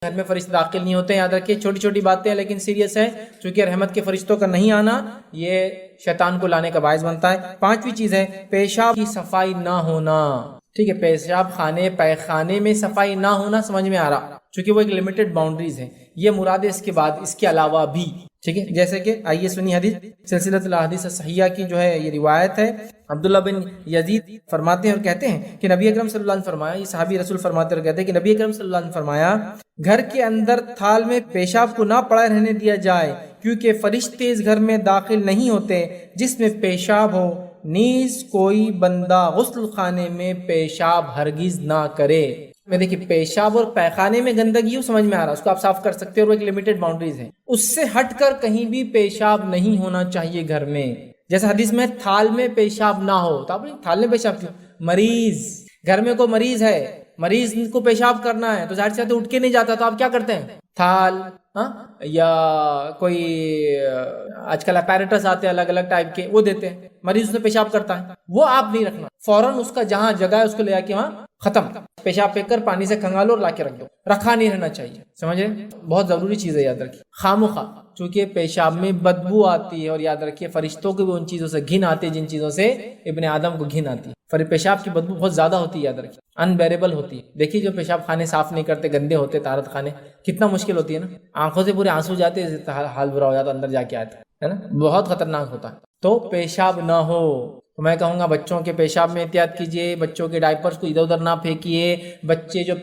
گھر میں فرشتے داخل نہیں ہوتے. یاد رکھیے چھوٹی چھوٹی باتیں ہیں لیکن سیریس ہے، چونکہ رحمت کے فرشتوں کا نہیں آنا یہ شیطان کو لانے کا باعث بنتا ہے. 5ویں چیز ہے پیشاب کی صفائی نہ ہونا. ٹھیک ہے، پیشاب خانے پیخانے میں صفائی نہ ہونا سمجھ میں آ رہا، چونکہ وہ ایک لمیٹڈ باؤنڈریز ہے. یہ مراد ہے اس کے بعد اس کے علاوہ بھی. ٹھیک ہے، جیسے کہ آئیے سنی حدیث سلسلۃ الاحادیث الصحیحہ کی جو ہے یہ روایت ہے. عبداللہ بن یزید فرماتے ہیں اور کہتے ہیں کہ نبی اکرم صلی اللہ علیہ وسلم فرمایا، یہ صحابی رسول فرماتے اور کہتے ہیں کہ نبی اکرم صلی اللہ علیہ وسلم فرمایا گھر کے اندر تھال میں پیشاب کو نہ پڑا رہنے دیا جائے، کیونکہ فرشتے اس گھر میں داخل نہیں ہوتے جس میں پیشاب ہو. نیز کوئی بندہ غسل خانے میں پیشاب ہرگز نہ کرے. میں دیکھیے پیشاب اور پیخانے میں گندگی ہو سمجھ میں آ رہا، اس کو آپ صاف کر سکتے ہیں اور وہ ایک لمیٹڈ باؤنڈریز ہے. اس سے ہٹ کر کہیں بھی پیشاب نہیں ہونا چاہیے گھر میں. جیسے حدیث میں تھال میں پیشاب نہ ہو، تو آپ نے تھال میں پیشاب کیوں؟ مریض، گھر میں کوئی مریض ہے، مریض کو پیشاب کرنا ہے تو ظاہر سی بات ہے اٹھ کے نہیں جاتا، تو آپ کیا کرتے ہیں؟ تھال یا کوئی آج کل اپیریٹس آتے ہیں الگ الگ ٹائپ کے، وہ دیتے ہیں. مریض اس میں پیشاب کرتا ہے، وہ آپ نہیں رکھنا، فوراً اس کا جہاں جگہ ہے اس کو لے جا کے وہاں ختم، پیشاب پھینک کر پانی سے کھنگالو اور لا کے رکھ دو. رکھا نہیں رہنا چاہیے، سمجھ رہے؟ بہت ضروری چیز ہے، یاد رکھیے. خاموخواہ چونکہ پیشاب میں بدبو آتی ہے، اور یاد رکھیے فرشتوں کو بھی ان چیزوں سے گھن آتی ہے جن چیزوں سے ابن آدم کو گھن آتی ہے. پیشاب کی بدبو بہت زیادہ ہوتی ہے، یاد رکھیے، انبیریبل ہوتی ہے. دیکھیے جو پیشاب خانے صاف نہیں کرتے، گندے ہوتے طہارت خانے، کتنا مشکل ہوتی ہے نا. آنکھوں سے پورے آنسو جاتے، حال برا ہو جاتا، اندر جا کے آتا ہے نا، بہت خطرناک ہوتا ہے. تو پیشاب نہ ہو. تو میں کہوں گا بچوں کے پیشاب میں احتیاط کیجیے، بچوں کے ڈائپرز کو ادھر ادھر نہ پھینکیے. بچے جو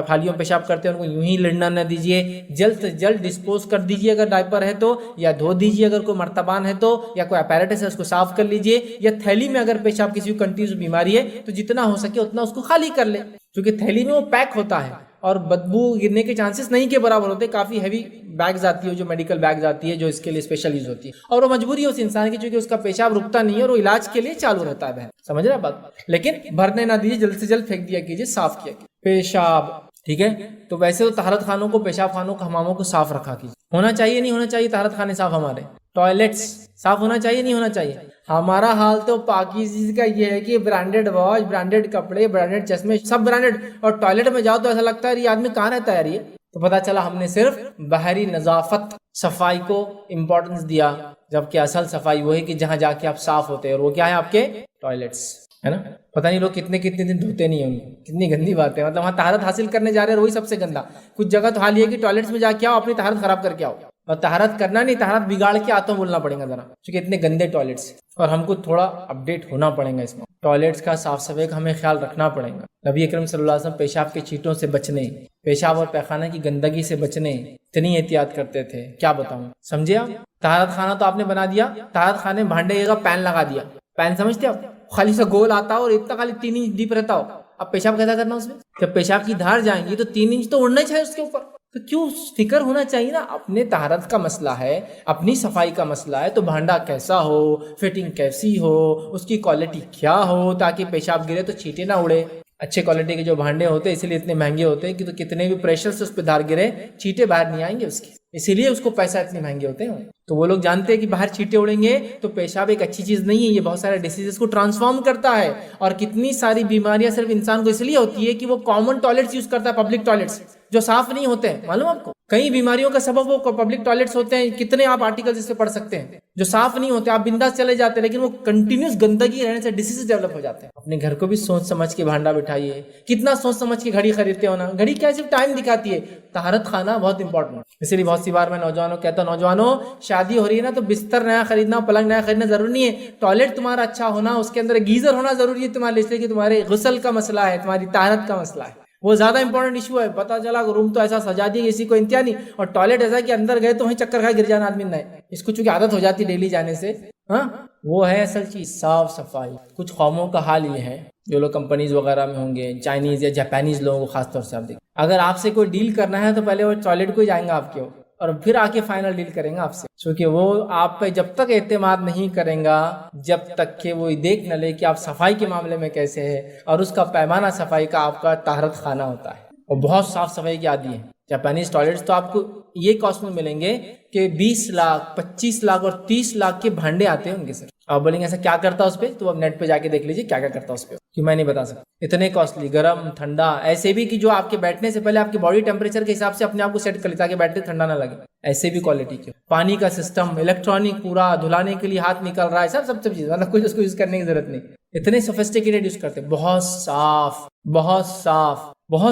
تھالیوں پیشاب کرتے ہیں ان کو یوں ہی لڑنا نہ دیجیے، جلد سے جلد ڈسپوز کر دیجیے اگر ڈائپر ہے تو، یا دھو دیجیے اگر کوئی مرتبان ہے تو، یا کوئی اپیریٹس ہے اس کو صاف کر لیجیے. یا تھیلی میں اگر پیشاب کسی کو کنٹینیوس بیماری ہے تو جتنا ہو سکے اتنا اس کو خالی کر لے، کیونکہ تھیلی میں وہ پیک ہوتا ہے اور بدبو گرنے کے چانسز نہیں کے برابر ہوتے. کافی ہیوی بیگز آتی ہے جو میڈیکل بیگز آتی ہے جو اس کے لیے اسپیشل یوز ہوتی ہے، اور وہ مجبوری ہے اس انسان کی چونکہ اس کا پیشاب رکتا نہیں ہے اور وہ علاج کے لیے چالو رہتا ہے. بہن سمجھ رہے بات؟ لیکن بھرنے نہ دیجیے، جلد سے جلد پھینک دیا کیجیے، صاف کیا کیجیے پیشاب. ٹھیک ہے، تو ویسے تو طہارت خانوں کو، پیشاب خانوں کو، حماموں کو صاف رکھا کیجیے. ہونا چاہیے نہیں ہونا چاہیے طہارت خانے صاف؟ ہمارے ٹوائلٹس صاف ہونا چاہیے نہیں ہونا چاہیے؟ ہمارا حال تو پاکیزگی کا یہ ہے کہ برانڈیڈ واچ، برانڈیڈ کپڑے، برانڈیڈ چشمے، سب برانڈیڈ، اور ٹوائلٹ میں جاؤ تو ایسا لگتا ہے یہ آدمی کہاں رہتا ہے یہ. تو پتہ چلا ہم نے صرف باہری نظافت، صفائی کو امپورٹنس دیا، جبکہ اصل صفائی وہ ہے کہ جہاں جا کے آپ صاف ہوتے ہیں، اور وہ کیا ہے آپ کے ٹوائلٹس، ہے نا. پتہ نہیں لوگ کتنے دن دھوتے نہیں ہوں گے. کتنی گندی بات ہے، مطلب وہاں طہارت حاصل کرنے جا رہے ہیں وہی سب سے گندا. کچھ جگہ تو حال یہ ہے کہ ٹوائلٹس میں جا کے آؤ اپنی طہارت خراب کر کے آؤ، اور طہارت کرنا نہیں، طہارت بگاڑ کے آتا ہوں بولنا پڑے گا ذرا، کیونکہ اتنے گندے ٹوائلٹس. اور ہم کو تھوڑا اپڈیٹ ہونا پڑے گا اس میں، ٹوائلٹس کا صاف صفائی کا ہمیں خیال رکھنا پڑے گا. نبی اکرم صلی اللہ علیہ وسلم پیشاب کے چھینٹوں سے بچنے، پیشاب اور پیخانہ کی گندگی سے بچنے اتنی احتیاط کرتے تھے، کیا بتاؤں. سمجھے آپ؟ طہارت خانہ تو آپ نے بنا دیا، طہارت خانے بھانڈے کا پین لگا دیا. پین سمجھتے آپ؟ خالی سا گول آتا ہو اور اتنا خالی 3 انچ ڈیپ رہتا ہو. اب پیشاب کیسا کرنا اس میں؟ جب پیشاب کی دھار جائیں گی تو 3 انچ تو اڑنا چاہیے اس کے اوپر. تو کیوں فکر ہونا چاہیے نا، اپنے طہارت کا مسئلہ ہے، اپنی صفائی کا مسئلہ ہے، تو بھانڈا کیسا ہو، فٹنگ کیسی ہو، اس کی کوالٹی کیا ہو، تاکہ پیشاب گرے تو چھینٹے نہ اڑے. اچھے کوالٹی کے جو بھانڈے ہوتے ہیں اسی لیے اتنے مہنگے ہوتے ہیں کہ تو کتنے بھی پریشر سے اس پہ دھار گرے چھینٹے باہر نہیں آئیں گے اس کے، اسی لیے اس کو پیسہ اتنے مہنگے ہوتے ہیں. تو وہ لوگ جانتے ہیں کہ باہر چھینٹے اڑیں گے تو پیشاب ایک اچھی چیز نہیں ہے، یہ بہت سارے ڈیسیزز کو ٹرانسفارم کرتا ہے، اور کتنی ساری بیماریاں صرف انسان کو اس لیے ہوتی ہے کہ وہ کامن ٹوائلٹس یوز کرتا ہے، پبلک ٹوائلٹس جو صاف نہیں ہوتے ہیں. معلوم آپ کو کئی بیماریوں کا سبب وہ پبلک ٹوائلٹس ہوتے ہیں. کتنے آپ آرٹیکل اس سے پڑھ سکتے ہیں جو صاف نہیں ہوتے، آپ بنداس چلے جاتے ہیں لیکن وہ کنٹینیوس گندگی رہنے سے ڈیسیز ڈیولپ ہو جاتے ہیں. اپنے گھر کو بھی سوچ سمجھ کے بھانڈا بٹھائیے. کتنا سوچ سمجھ کے گھڑی خریدتے ہو نا، گھڑی کیا صرف ٹائم دکھاتی ہے، طہارت خانہ بہت امپورٹنٹ ہے. اسی لیے بہت سی بار میں نوجوانوں کہتا ہوں، نوجوانوں شادی ہو رہی ہے نا تو بستر نیا خریدنا، پلنگ نیا خریدنا ضروری نہیں ہے، ٹوائلٹ تمہارا اچھا ہونا، اس کے اندر گیزر ہونا ضروری ہے تمہارے لیے، اس لیے کہ تمہارے غسل کا مسئلہ ہے، تمہاری طہارت کا مسئلہ ہے، وہ زیادہ امپورٹنٹ ایشو ہے. پتہ چلا روم تو ایسا سجا دیا کسی کو انتہا نہیں، اور ٹوائلٹ ایسا کہ اندر گئے تو وہیں چکر کھائے گر جانا آدمی نہیں، اس کو چونکہ عادت ہو جاتی ڈیلی جانے سے. ہاں وہ ہے اصل چیز صاف صفائی. کچھ قوموں کا حال یہ ہے جو لوگ کمپنیز وغیرہ میں ہوں گے، چائنیز یا جاپانیز لوگوں کو خاص طور سے آپ دیکھیں، اگر آپ سے کوئی ڈیل کرنا ہے تو پہلے وہ ٹوائلٹ کو ہی جائیں گا آپ کے، اور پھر آ کے فائنل ڈیل کریں گا آپ سے، کیونکہ وہ آپ پہ جب تک اعتماد نہیں کریں گا جب تک کہ وہ دیکھ نہ لے کہ آپ صفائی کے معاملے میں کیسے ہے، اور اس کا پیمانہ صفائی کا آپ کا طہارت خانہ ہوتا ہے، اور بہت صاف صفائی کی عادی ہے. جاپانیز ٹوائلٹس تو آپ کو یہ کاسٹ میں ملیں گے کہ 20 لاکھ 25 لاکھ اور 30 لاکھ کے بھانڈے آتے ہیں ان کے سر. آپ بولیں گے ایسا کیا کرتا ہے اس پہ، تو اب نیٹ پہ جا کے دیکھ لیجیے کیا کیا کرتا ہے اس پہ. کہ میں نہیں بتا سکتا، اتنے کاسٹلی، گرم ٹھنڈا، ایسے بھی کہ جو آپ کے بیٹھنے سے پہلے آپ کی باڈی ٹیمپریچر کے حساب سے اپنے آپ کو سیٹ کر لے تاکہ بیٹھتے ٹھنڈا نہ لگے، ایسے بھی کوالٹی کے، پانی کا سسٹم، الیکٹرانک پورا، دھلانے کے لیے ہاتھ نکل رہا ہے، سب چیز، مطلب کچھ اس کو یوز کرنے کی ضرورت نہیں، اتنے سوفسٹیکیٹڈ یوز کرتے، بہت صاف بہت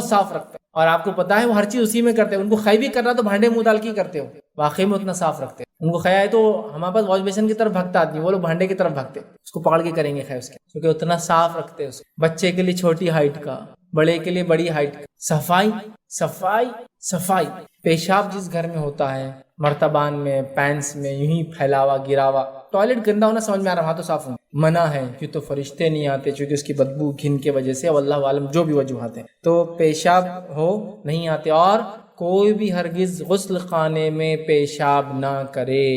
صاف رکھتے ہیں، اور آپ کو پتا ہے وہ ہر چیز اسی میں کرتے ہیں، ان کو خے بھی کرنا تو بھانڈے منہ ڈال کے کرتے ہو، واقعی میں اتنا صاف رکھتے ہیں، ان کو خیا ہے تو ہمارے پاس واش بیسن کی طرف بھگتا آدمی، وہ لوگ بھانڈے کی طرف بھگتے، اس کو پکڑ کے کریں گے خیر اس کے، کیونکہ اتنا صاف رکھتے ہیں اس کو، بچے کے لیے چھوٹی ہائٹ کا، بڑے کے لیے بڑی ہائٹ کا، صفائی، پیشاب جس گھر میں ہوتا ہے، مرتبان میں، پینس میں، یوں ہی پھیلاوا گراوا، ٹوائلٹ گندا ہونا سمجھ میں آ رہا، وہاں تو صاف ہونا منع ہے، کیوں تو فرشتے نہیں آتے چونکہ اس کی بدبو گھن کے وجہ سے، واللہ عالم جو بھی وجوہات ہیں، تو پیشاب ہو نہیں آتے، اور کوئی بھی ہرگز غسل خانے میں پیشاب نہ کرے،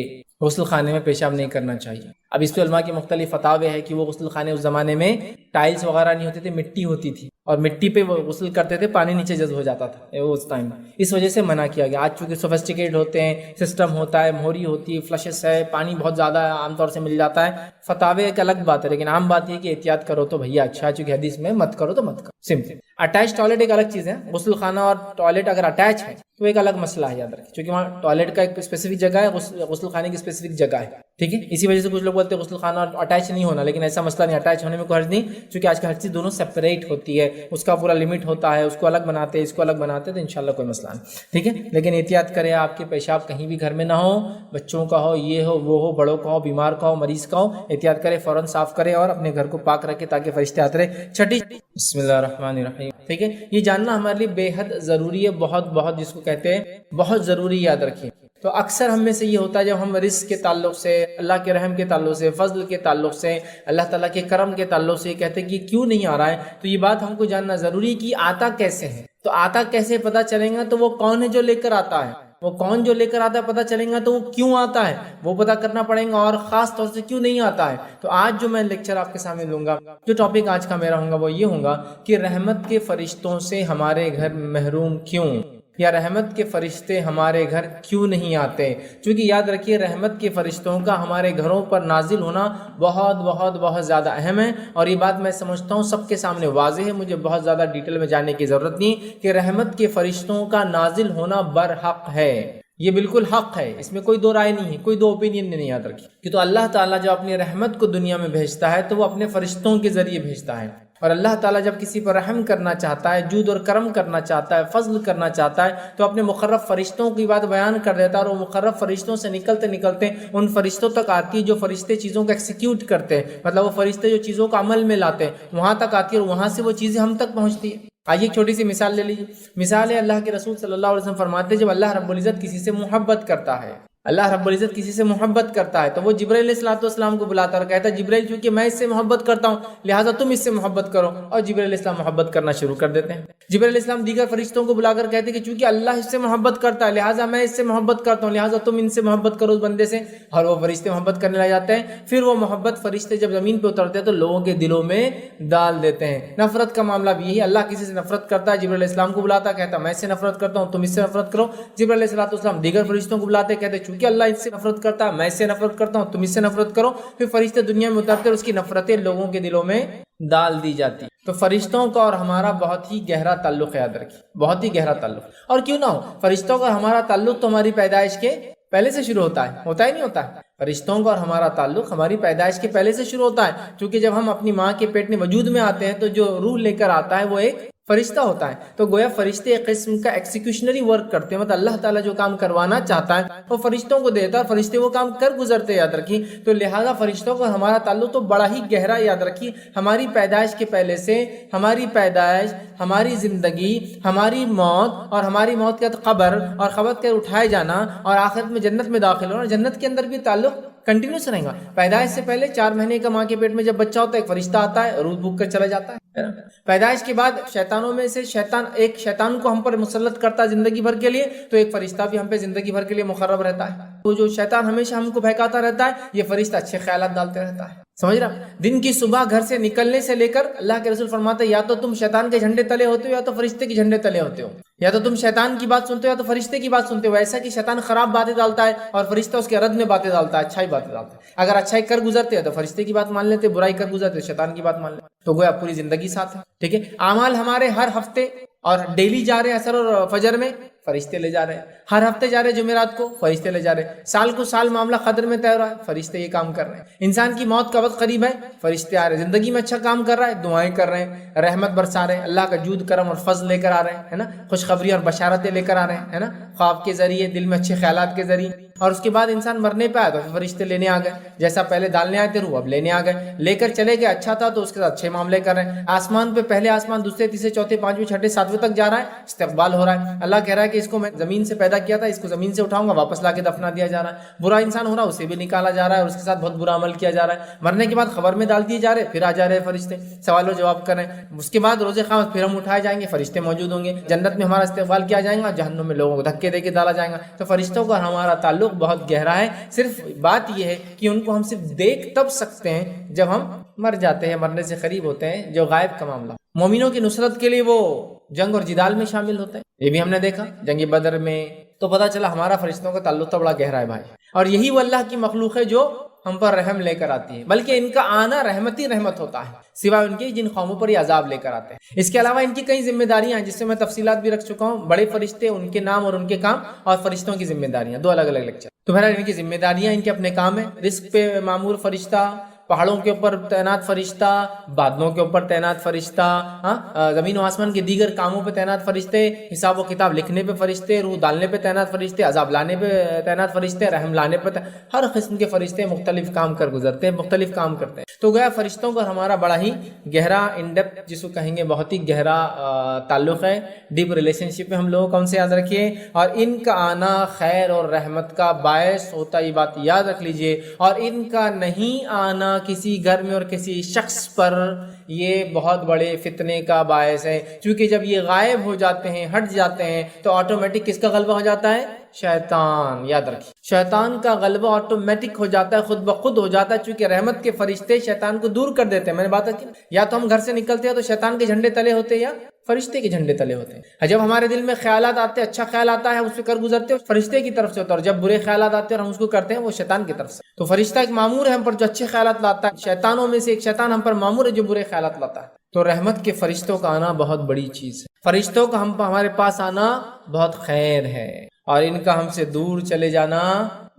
غسل خانے میں پیشاب نہیں کرنا چاہیے۔ اب اس پہ علماء کی مختلف فتاوے ہیں کہ وہ غسل خانے اس زمانے میں ٹائلز وغیرہ نہیں ہوتے تھے، مٹی ہوتی تھی، اور مٹی پہ وہ غسل کرتے تھے، پانی نیچے جذب ہو جاتا تھا اس ٹائم، اس وجہ سے منع کیا گیا۔ آج چونکہ سوفسٹیکیٹ ہوتے ہیں، سسٹم ہوتا ہے، مہوری ہوتی ہے، فلشز ہے، پانی بہت زیادہ عام طور سے مل جاتا ہے، فتاوے ایک الگ بات ہے، لیکن عام بات یہ کہ احتیاط کرو تو بھیا اچھا، چونکہ حدیث میں مت کرو تو مت کرو، سمپل۔ اٹیچ ٹوائلٹ ایک الگ چیز ہے، غسل خانہ اور ٹوائلٹ اگر اٹیچ ہے تو ایک الگ مسئلہ ہے، یاد رکھیں، چونکہ وہاں ٹوائلٹ کا ایک اسپیسیفک جگہ ہے، غسل خانے کی اسپیسیفک جگہ ہے، ٹھیک ہے، اسی وجہ سے کچھ لوگ بولتے ہیں غسل خانہ اٹیچ نہیں ہونا، لیکن ایسا مسئلہ نہیں، اٹیچ ہونے میں کوئی حرج نہیں، چونکہ آج کل ہر چیز دونوں سیپریٹ ہوتی ہے، اس کا پورا لمٹ ہوتا ہے، اس کو الگ بناتے ہیں، اس کو الگ بناتے ہیں، تو انشاءاللہ کوئی مسئلہ نہیں، ٹھیک ہے، لیکن احتیاط کرے آپ کے پیشاب کہیں بھی گھر میں نہ ہو، بچوں کا ہو، یہ ہو وہ ہو، بڑوں کا ہو، بیمار کا ہو، مریض کا ہو، احتیاط کرے، فوراً صاف کرے اور اپنے گھر کو پاک رکھے تاکہ فرشتے آتے رہے۔ چھٹی، بسم اللہ الرحمن الرحیم، ٹھیک ہے، یہ جاننا ہمارے لیے بے حد ضروری ہے، بہت جس کو کہتے ہیں بہت ضروری، یاد رکھیے۔ تو اکثر ہم میں سے یہ ہوتا ہے جب ہم رزق کے تعلق سے، اللہ کے رحم کے تعلق سے، فضل کے تعلق سے، اللہ تعالیٰ کے کرم کے تعلق سے کہتے ہیں کہ کیوں نہیں آ رہا ہے، تو یہ بات ہم کو جاننا ضروری ہے کہ آتا کیسے ہے۔ تو آتا کیسے پتہ چلے گا، تو وہ کون ہے جو لے کر آتا ہے، وہ کون جو لے کر آتا ہے پتہ چلے گا، تو وہ کیوں آتا ہے وہ پتہ کرنا پڑے گا، اور خاص طور سے کیوں نہیں آتا ہے۔ تو آج جو میں لیکچر آپ کے سامنے دوں گا، جو ٹاپک آج کا میرا ہوگا وہ یہ ہوگا کہ رحمت کے فرشتوں سے ہمارے گھر محروم کیوں، یا رحمت کے فرشتے ہمارے گھر کیوں نہیں آتے۔ چونکہ یاد رکھیے رحمت کے فرشتوں کا ہمارے گھروں پر نازل ہونا بہت زیادہ اہم ہے، اور یہ بات میں سمجھتا ہوں سب کے سامنے واضح ہے، مجھے بہت زیادہ ڈیٹیل میں جاننے کی ضرورت نہیں کہ رحمت کے فرشتوں کا نازل ہونا برحق ہے، یہ بالکل حق ہے، اس میں کوئی دو رائے نہیں ہے، کوئی دو اوپینین نہیں، یاد رکھیے کہ تو اللہ تعالیٰ جب اپنی رحمت کو دنیا میں بھیجتا ہے تو وہ اپنے فرشتوں کے ذریعے بھیجتا ہے، اور اللہ تعالیٰ جب کسی پر رحم کرنا چاہتا ہے، جود اور کرم کرنا چاہتا ہے، فضل کرنا چاہتا ہے، تو اپنے مقرب فرشتوں کی بات بیان کر دیتا ہے، اور وہ مقرب فرشتوں سے نکلتے ان فرشتوں تک آتی ہے جو فرشتے چیزوں کو ایکسیکیوٹ کرتے ہیں، مطلب وہ فرشتے جو چیزوں کو عمل میں لاتے ہیں وہاں تک آتی ہے، اور وہاں سے وہ چیزیں ہم تک پہنچتی ہیں۔ آئیے ایک چھوٹی سی مثال لے لیجیے، مثال ہے اللہ کے رسول صلی اللہ علیہ وسلم فرماتے ہیں جب اللہ رب العزت کسی سے محبت کرتا ہے، اللہ رب العزت کسی سے محبت کرتا ہے تو وہ جبرائیل علیہ السلام کو بلاتا اور کہتا ہے جبرائیل چونکہ میں اس سے محبت کرتا ہوں لہٰذا تم اس سے محبت کرو، اور جبرائیل علیہ السلام محبت کرنا شروع کر دیتے ہیں۔ جبرائیل علیہ السلام دیگر فرشتوں کو بلا کر کہتے ہیں کہ چونکہ اللہ اس سے محبت کرتا ہے لہٰذا میں اس سے محبت کرتا ہوں، لہٰذا تم ان سے محبت کرو اس بندے سے، اور وہ فرشتے محبت کرنے لگ جاتے ہیں۔ پھر وہ محبت فرشتے جب زمین پہ اترتے ہیں تو لوگوں کے دلوں میں ڈال دیتے ہیں۔ نفرت کا معاملہ بھی یہی، اللہ کسی سے نفرت کرتا ہے، جبرائیل علیہ السلام کو بلاتا کہتا میں اس سے نفرت کرتا ہوں تم اس سے نفرت کرو، جبرائیل علیہ السلام دیگر فرشتوں کو بلاتے کہتے چونکہ اللہ اس سے نفرت کرتا ہے میں اس سے نفرت کرتا ہوں تم اس سے نفرت کرو، پھر فرشتے دنیا میں اترتے اور اس کی نفرتیں لوگوں کے دلوں میں ڈال دی جاتی۔ تو فرشتوں کا اور ہمارا بہت ہی گہرا تعلق، یاد رکھیے بہت ہی گہرا تعلق، اور کیوں نہ ہو فرشتوں کا ہمارا تعلق تو ہماری پیدائش کے پہلے سے شروع ہوتا ہی نہیں ہوتا ہے، فرشتوں کا اور ہمارا تعلق ہماری پیدائش کے پہلے سے شروع ہوتا ہے، کیونکہ جب ہم اپنی ماں کے پیٹ میں وجود میں آتے ہیں تو جو روح لے کر آتا ہے وہ ایک فرشتہ ہوتا ہے، تو گویا فرشتے ایک قسم کا ایکسیکیوشنری ورک کرتے ہیں، مطلب اللہ تعالیٰ جو کام کروانا چاہتا ہے وہ فرشتوں کو دیتا ہے، فرشتے وہ کام کر گزرتے، یاد رکھیے۔ تو لہٰذا فرشتوں کا ہمارا تعلق تو بڑا ہی گہرا، یاد رکھیے ہماری پیدائش کے پہلے سے، ہماری پیدائش، ہماری زندگی، ہماری موت، اور ہماری موت کے بعد قبر، اور قبر کے اٹھائے جانا، اور آخرت میں جنت میں داخل ہونا، جنت کے اندر بھی تعلق کنٹینیوس رہے گا۔ پیدائش سے پہلے 4 مہینے کا ماں کے پیٹ میں جب بچہ ہوتا ہے ایک فرشتہ آتا ہے روح بھوک کر چلا جاتا ہے۔ پیدائش کے بعد شیطانوں میں سے ایک شیطان کو ہم پر مسلط کرتا ہے زندگی بھر کے لیے، تو ایک فرشتہ بھی ہم پہ زندگی بھر کے لیے مقرب رہتا ہے۔ وہ جو شیطان ہمیشہ ہم کو بہکاتا رہتا ہے یہ فرشتہ اچھے خیالات ڈالتے رہتا ہے، سمجھ رہا؟ دن کی صبح گھر سے نکلنے سے لے کر اللہ کے رسول فرماتے ہیں یا تو تم شیطان کے جھنڈے تلے ہوتے ہو یا تو فرشتے کے جھنڈے تلے ہوتے ہو، یا تو تم شیطان کی بات سنتے ہو یا تو فرشتے کی بات سنتے ہو. ایسا کہ شیطان خراب باتیں ڈالتا ہے اور فرشتہ اس کے رد میں باتیں ڈالتا ہے, اچھائی باتیں ڈالتا ہے. اگر اچھائی کر گزرتے ہیں تو فرشتے کی بات مان لیتے, برائی کر گزرتے شیطان کی بات مان لیتے. تو گویا پوری زندگی ساتھ ہے. ٹھیک ہے, اعمال ہمارے ہر ہفتے اور ڈیلی جا رہے ہیں عصر اور فجر میں, فرشتے لے جا رہے ہیں. ہر ہفتے جا رہے ہیں جمعرات کو, فرشتے لے جا رہے ہیں. سال کو سال معاملہ قدر میں طے ہو رہا ہے, فرشتے یہ کام کر رہے ہیں. انسان کی موت کا وقت قریب ہے, فرشتے آ رہے ہیں. زندگی میں اچھا کام کر رہا ہے, دعائیں کر رہے ہیں, رحمت برسا رہے ہیں, اللہ کا جود کرم اور فضل لے کر آ رہے ہیں, ہے نا, خوشخبری اور بشارتیں لے کر آ رہے ہیں, ہے نا, خواب کے ذریعے, دل میں اچھے خیالات کے ذریعے. اور اس کے بعد انسان مرنے پہ آیا تو فرشتے لینے آ گئے. جیسا پہلے ڈالنے آئے تھے روح, اب لینے آ گئے. لے کر چلے گئے, اچھا تھا تو اس کے ساتھ اچھے معاملے کر رہے ہیں. آسمان پہ پہلے آسمان, دوسرے, تیسرے, چوتھے, پانچویں, چھٹے, ساتویں تک جا رہا ہے, استقبال ہو رہا ہے. اللہ کہہ رہا ہے کہ اس کو میں زمین سے پیدا کیا تھا, اس کو زمین سے اٹھاؤں گا, واپس لا کے دفنا دیا جا رہا ہے. برا انسان ہو رہا ہے, اسے بھی نکالا جا رہا ہے اور اس کے ساتھ بہت برا عمل کیا جا رہا ہے. مرنے کے بعد خبر میں ڈال دیے جا رہے, پھر آ جا رہے فرشتے, سوال و جواب کر رہے ہیں. اس کے بعد روز قیامت پھر ہم اٹھائے جائیں گے, فرشتے موجود ہوں گے. جنت میں ہمارا استقبال کیا جائے گا, جہنم میں لوگوں کو دھکے دے کے ڈالا جائے گا. تو فرشتوں کا ہمارا تعلق بہت گہرا ہے. صرف بات یہ ہے کہ ان کو ہم صرف دیکھ تب سکتے ہیں جب ہم مر جاتے ہیں, مرنے سے قریب ہوتے ہیں, جو غائب کا معاملہ. مومنوں کی نصرت کے لیے وہ جنگ اور جدال میں شامل ہوتے ہیں, یہ بھی ہم نے دیکھا جنگ بدر میں. تو پتہ چلا ہمارا فرشتوں کا تعلق تو بڑا گہرا ہے بھائی. اور یہی وہ اللہ کی مخلوق ہے جو ہم پر رحم لے کر آتی ہے, بلکہ ان کا آنا رحمت ہی رحمت ہوتا ہے, سوائے ان کے جن قوموں پر یہ عذاب لے کر آتے ہیں. اس کے علاوہ ان کی کئی ذمہ داریاں ہیں جس سے میں تفصیلات بھی رکھ چکا ہوں. بڑے فرشتے, ان کے نام اور ان کے کام, اور فرشتوں کی ذمہ داریاں, دو الگ الگ لیکچر. تو بہرحال ان کی ذمہ داریاں, ان کے اپنے کام ہیں. رزق پہ مامور فرشتہ, پہاڑوں کے اوپر تعینات فرشتہ, بادلوں کے اوپر تعینات فرشتہ, زمین و آسمان کے دیگر کاموں پہ تعینات فرشتے, حساب و کتاب لکھنے پہ فرشتے, روح ڈالنے پہ تعینات فرشتے, عذاب لانے پہ تعینات فرشتے, رحم لانے پہ ہر قسم کے فرشتے مختلف کام کر گزرتے ہیں, مختلف کام کرتے ہیں. تو گویا فرشتوں کا ہمارا بڑا ہی گہرا, ان ڈیپتھ جس کو کہیں گے, بہت ہی گہرا تعلق ہے, ڈیپ ریلیشن شپ میں ہم لوگوں کو. ان سے یاد رکھیے, اور ان کا آنا خیر اور رحمت کا باعث ہوتا, یہ بات یاد رکھ لیجئے. اور ان کا نہیں آنا کسی گھر میں اور کسی شخص پر, یہ بہت بڑے فتنے کا باعث ہے. کیونکہ جب یہ غائب ہو جاتے ہیں, ہٹ جاتے ہیں, تو آٹومیٹک کس کا غلبہ ہو جاتا ہے؟ شیطان. یاد رکھیے, شیطان کا غلبہ آٹومیٹک ہو جاتا ہے, خود بخود ہو جاتا ہے. چونکہ رحمت کے فرشتے شیطان کو دور کر دیتے ہیں. میں نے بات کی, یا تو ہم گھر سے نکلتے ہیں تو شیطان کے جھنڈے تلے ہوتے ہیں, یا فرشتے کے جھنڈے تلے ہوتے ہیں. جب ہمارے دل میں خیالات آتے ہیں, اچھا خیال آتا ہے, اس پہ کر گزرتے ہیں, فرشتے کی طرف سے ہوتا ہے. اور جب برے خیالات آتے ہیں اور ہم اس کو کرتے ہیں, وہ شیطان کی طرف سے. تو فرشتہ ایک مامور ہے ہم پر جو اچھے خیالات لاتا ہے. شیطانوں میں سے ایک شیطان ہم پر مامور ہے جو برے خیالات لاتا ہے. تو رحمت کے فرشتوں کا آنا بہت بڑی چیز ہے. فرشتوں کا ہمارے پاس آنا بہت خیر ہے, اور ان کا ہم سے دور چلے جانا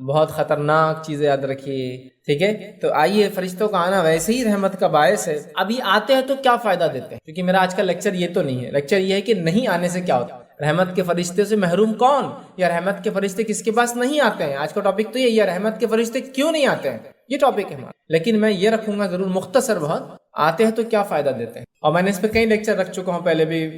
بہت خطرناک چیز ہے, یاد رکھیے. ٹھیک ہے, تو آئیے, فرشتوں کا آنا ویسے ہی رحمت کا باعث ہے. ابھی آتے ہیں تو کیا فائدہ دیتے ہیں, کیونکہ میرا آج کا لیکچر یہ تو نہیں ہے. لیکچر یہ ہے کہ نہیں آنے سے کیا ہوتا ہے. رحمت کے فرشتے سے محروم کون, یا رحمت کے فرشتے کس کے پاس نہیں آتے ہیں. آج کا ٹاپک تو یہ ہے, رحمت کے فرشتے کیوں نہیں آتے ہیں, یہ ٹاپک ہے ہمارا. لیکن میں یہ رکھوں گا ضرور مختصر بہت, آتے ہیں تو کیا فائدہ دیتے ہیں. اور میں نے اس پہ کئی لیکچر رکھ چکا ہوں پہلے بھی,